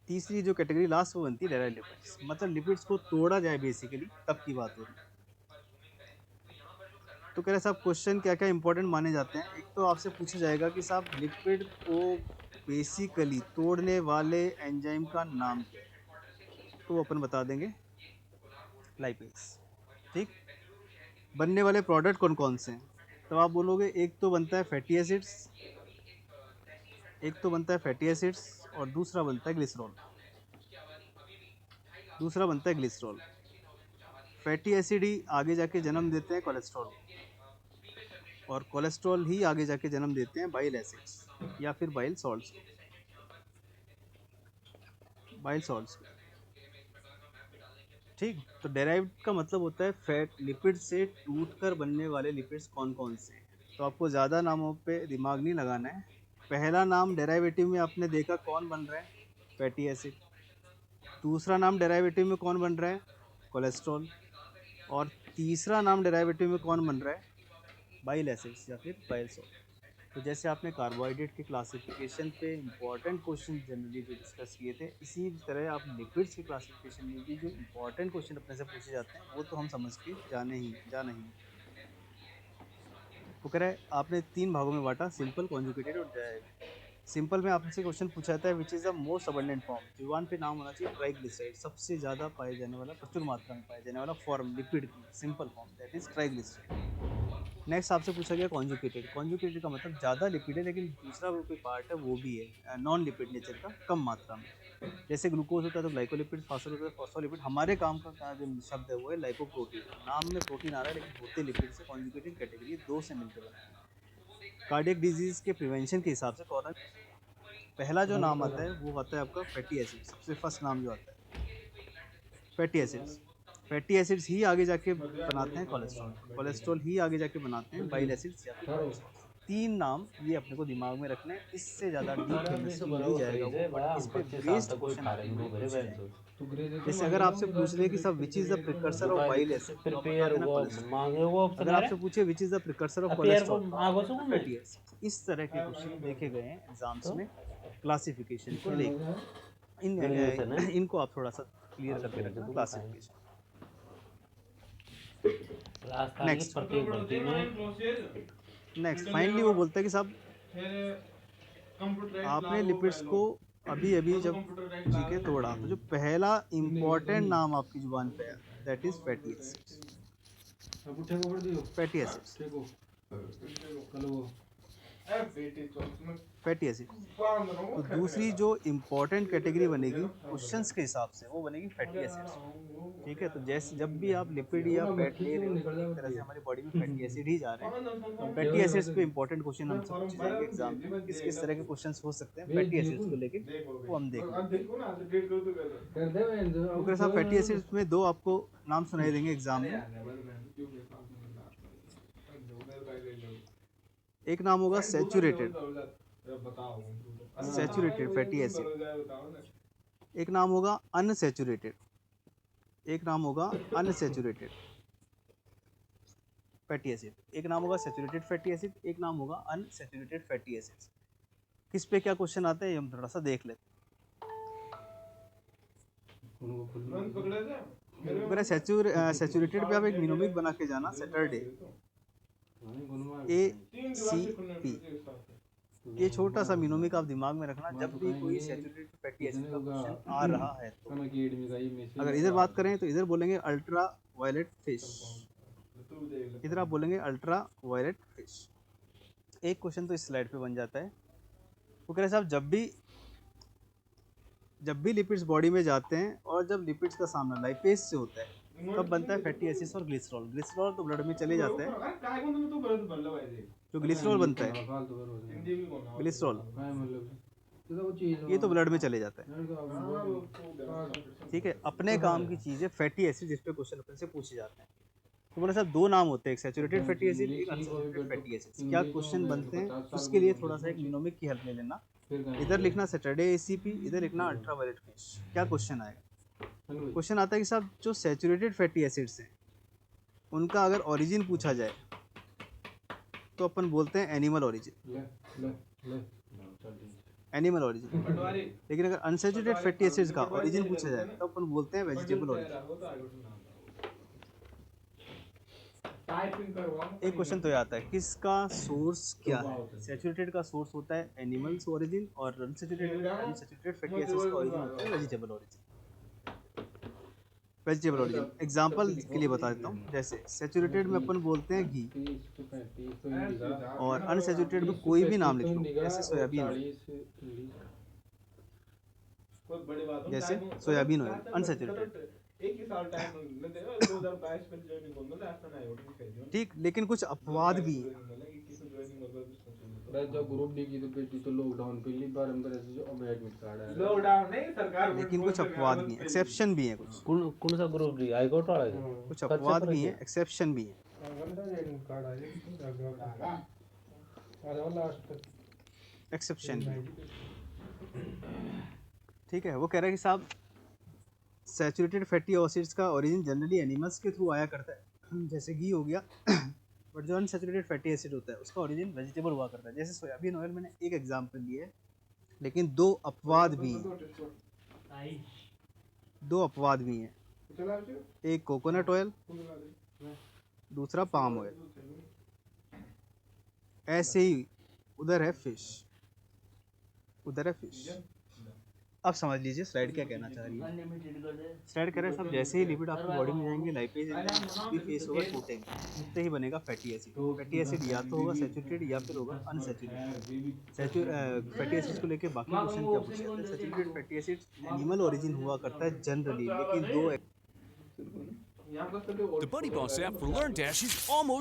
तीसरी जो कैटेगरी लास्ट वो बनती है डेराइव लिपिड्स, मतलब लिपिड्स को तोड़ा जाए बेसिकली तब की बात हो रही है। तो कह रहे साहब क्वेश्चन क्या क्या इंपॉर्टेंट माने जाते हैं। एक तो आपसे पूछा जाएगा कि साहब लिपिड को बेसिकली तोड़ने वाले एंजाइम का नाम क्या है, तो वो अपन बता देंगे लाइपेज, ठीक। बनने वाले प्रोडक्ट कौन कौन से हैं, तो आप बोलोगे एक तो बनता है फैटी एसिड्स, एक तो बनता है फैटी एसिड्स और दूसरा बनता है ग्लिसरॉल, दूसरा बनता है ग्लिसरॉल। फैटी एसिड ही आगे जाके जन्म देते हैं कोलेस्ट्रॉल, और कोलेस्ट्रॉल ही आगे जाके जन्म देते हैं बाइल एसिड्स या फिर बाइल सॉल्ट्स, बाइल सॉल्ट्स, ठीक। तो डेराइव्ड का मतलब होता है फैट, लिपिड से टूटकर बनने वाले लिपिड्स कौन कौन से हैं। तो आपको ज़्यादा नामों पे दिमाग नहीं लगाना है। पहला नाम डेराइवेटिव में आपने देखा कौन बन रहा है, फैटी एसिड। दूसरा नाम डेराइवेटिव में कौन बन रहा है, कोलेस्ट्रॉल। और तीसरा नाम डेराइवेटिव में कौन बन रहा है, बाइल एसिड्स या फिर बाइल सॉल्ट। तो जैसे आपने कार्बोहाइड्रेट के क्लासिफिकेशन पे इंपॉर्टेंट क्वेश्चन जनरली जो डिस्कस किए थे, इसी तरह आप लिपिड्स के क्लासिफिकेशन में भी जो इंपॉर्टेंट क्वेश्चन अपने से पूछे जाते हैं वो तो हम समझ के जाना ही। वो कह रहा है आपने तीन भागों में बांटा, सिंपल, कॉन्जुगेटेड और डेराइव। सिंपल में आपसे क्वेश्चन पूछा जाता है which is the most abundant form, जुबान पे नाम होना चाहिए ट्राइग्लिसराइड, सबसे ज़्यादा पाए जाने वाला, प्रचुर मात्रा में पाए जाने वाला फॉर्म लिपिड की simple form, that is triglyceride. Next आपसे पूछा गया कॉन्जुकेटेड। कॉन्जुकेटेड का मतलब ज़्यादा लिपिड है लेकिन दूसरा वो कोई पार्ट है वो भी है नॉन लिपिड नेचर का, कम मात्रा में। जैसे ग्लूकोज होता है तो ग्लाइकोलिपिड, फास्फोर होता है फॉस्फोलिपिड, हमारे काम का जो शब्द है वो है लाइपोप्रोटीन। नाम में प्रोटीन आ रहा है लेकिन होते लिपिड से, कॉन्जुकेटेड कैटेगरी दो से मिलकर बना है। कार्डियक डिजीज के प्रिवेंशन के हिसाब से कौन पहला जो नाम आता है वो आता है आपका फैटी एसिड, सबसे फर्स्ट नाम जो आता है फैटी एसिड्स। फैटी एसिड्स ही आगे जाके बनाते हैं कोलेस्ट्रॉल, कोलेस्ट्रॉल ही आगे जाके बनाते हैं बाइल एसिड्स या फिर कोलेस्ट्रॉल। तीन नाम ये अपने को दिमाग में रखना है, इससे ज़्यादा डीप केमिस्ट्री नहीं जाएगा वो, बट इस पे बेस्ड क्वेश्चन आपके को पूछे जाएंगे। जैसे अगर आपसे पूछ ले कि सब which is the precursor of bile acid, तो आप बता देना कोलेस्ट्रॉल। अगर आपसे पूछे which is the precursor of cholesterol, fatty acid. इस तरह के क्वेश्चन देखे गए हैं एग्जाम्स में क्लासिफिकेशन को लेकर। इनको आप थोड़ा सा क्लियर करके रखना क्लासिफिकेशन। नेक्स्ट फाइनली वो बोलता है कि साहब आपने लिपिड्स को अभी अभी जब जीके तोड़ा तो जो पहला इम्पोर्टेंट नाम आपकी जुबान पे है that is fatty acids. Fatty acids, fatty acid. तो दूसरी जो इम्पोर्टेंट कैटेगरी बनेगी क्वेश्चंस के हिसाब से वो बनेगी फैटी एसिड्स। ठीक है, तो जैसे जब भी आप लिपिड या फैट ले रहे हो तो एक तरह से हमारी बॉडी में फैटी एसिड ही जा रहे हैं। तो फैटी एसिड्स पे इंपॉर्टेंट क्वेश्चन हमसे पूछे जाएंगे एग्जाम में, किस किस तरह के क्वेश्चंस हो सकते हैं फैटी एसिड्स को लेके, वो हम देखेंगे। तो साहब फैटी एसिड्स में दो आपको नाम सुनाई देंगे एग्जाम में। एक नाम होगा सैचुरेटेड, सैचुरेटेड फैटी एसिड। एक नाम होगा अनसैचुरेटेड, एक नाम होगा अनसैचुरेटेड फैटी एसिड। एक नाम होगा सैचुरेटेड फैटी एसिड, एक नाम होगा अनसैचुरेटेड फैटी एसिड। किस पे क्या क्वेश्चन आता है हम थोड़ा सा देख लेते हैं। सैचुरेटेड पे आप एक मिनोमिक बना के जाना सैटरडे ACP, ये छोटा सा मिनोमिक आप दिमाग में रखना जब भी कोई सैचुरेटेड फैटी एसिड का क्वेश्चन आ रहा है। तो अगर इधर बात करें तो इधर बोलेंगे अल्ट्रा वायलेट फिश, इधर आप बोलेंगे अल्ट्रा वायलेट फिश। एक क्वेश्चन तो इस स्लाइड पे बन जाता है। वो कह रहे साहब जब भी लिपिड्स बॉडी में जाते हैं और जब लिपिड्स का सामना लाइपेज से होता है तब बनता है फैटी एसिड्स और ग्लिसरॉल। ग्लिसरॉल तो ब्लड में चले जाता है, जो ग्लिसरॉल बनता है ग्लिसरॉल ये तो ब्लड में चले जाता है। ठीक है, अपने काम की चीज़ है फैटी एसिड जिस पे क्वेश्चन अपने से पूछे जाते हैं। तो बोला साहब दो नाम होते हैं, एक सैचुरेटेड फैटी एसिड, एक अनसैचुरेटेड फैटी एसिड। क्या क्वेश्चन बनते हैं उसके लिए थोड़ा सा एक मिनोमिक की हेल्प ले लेना। इधर लिखना सैटरडे ACP, इधर लिखना अल्ट्रा वायलेट फिश। क्या क्वेश्चन आएगा? क्वेश्चन आता है कि साहब जो सैचुरेटेड फैटी एसिड्स हैं उनका अगर ओरिजिन पूछा जाए तो अपन बोलते हैं एनिमल ओरिजिन, एनिमल ओरिजिन। लेकिन अगर अनसैचुरेटेड फैटी एसिड्स का ओरिजिन पूछा जाए तो अपन बोलते हैं वेजिटेबल ओरिजिन। एक क्वेश्चन तो आता है किसका सोर्स क्या है? सैचुरेटेड का सोर्स होता है एनिमल्स ओरिजिन और अनसैचुरेटेड फैटी एसिड्स का ओरिजिन होता है vegetable origin. Vegetable origin example के लिए बता देता हूँ। जैसे सैचुरेटेड में अपन बोलते हैं घी और अनसैचुरेटेड में कोई भी नाम लिख लो, जैसे सोयाबीन ऑयल, जैसे सोयाबीन ऑयल अनसैचुरेटेड। ठीक, लेकिन कुछ अपवाद भी हैं। लेकिन कुछ अपवाद भी हैं, एक्सेप्शन भी हैं कुछ। कौन सा ग्रुप डी आई गोट वाला है? कुछ अपवाद भी हैं, एक्सेप्शन भी हैं। एक्सेप्शन भी। ठीक है, वो कह रहा है कि साहब सैचुरेटेड फैटी एसिड्स का ओरिजिन जनरली एनिमल्स के थ्रू आया करता है, जैसे घी हो गया। बट जो अनसैचुरेटेड फैटी एसिड होता है उसका ओरिजिन वेजिटेबल हुआ करता है, जैसे सोयाबीन ऑयल। मैंने एक एग्जांपल लिया है, लेकिन दो अपवाद भी हैं, दो अपवाद भी हैं। एक कोकोनट ऑयल, दूसरा पाम ऑयल। ऐसे ही उधर है फिश, उधर है फिश। अब समझ लीजिए स्लाइड क्या कहना चाह रही है। स्लाइड कह रहे हैं सब जैसे ही लिपिड आपकी बॉडी में जाएंगे लाइपेज भी फेस होगा टूटेंगे, टूटते ही बनेगा फैटी एसिड। फैटी एसिड या तो होगा सैचुरेटेड या फिर होगा अनसैचुरेटेड। फैटी एसिड को लेके बाकी क्वेश्चन क्या पूछे जाते हैं। Saturated fatty acid animal origin हुआ करता है जनरली, लेकिन दो यहाँ पर तो The Buddy Boss app for LearnDash is almost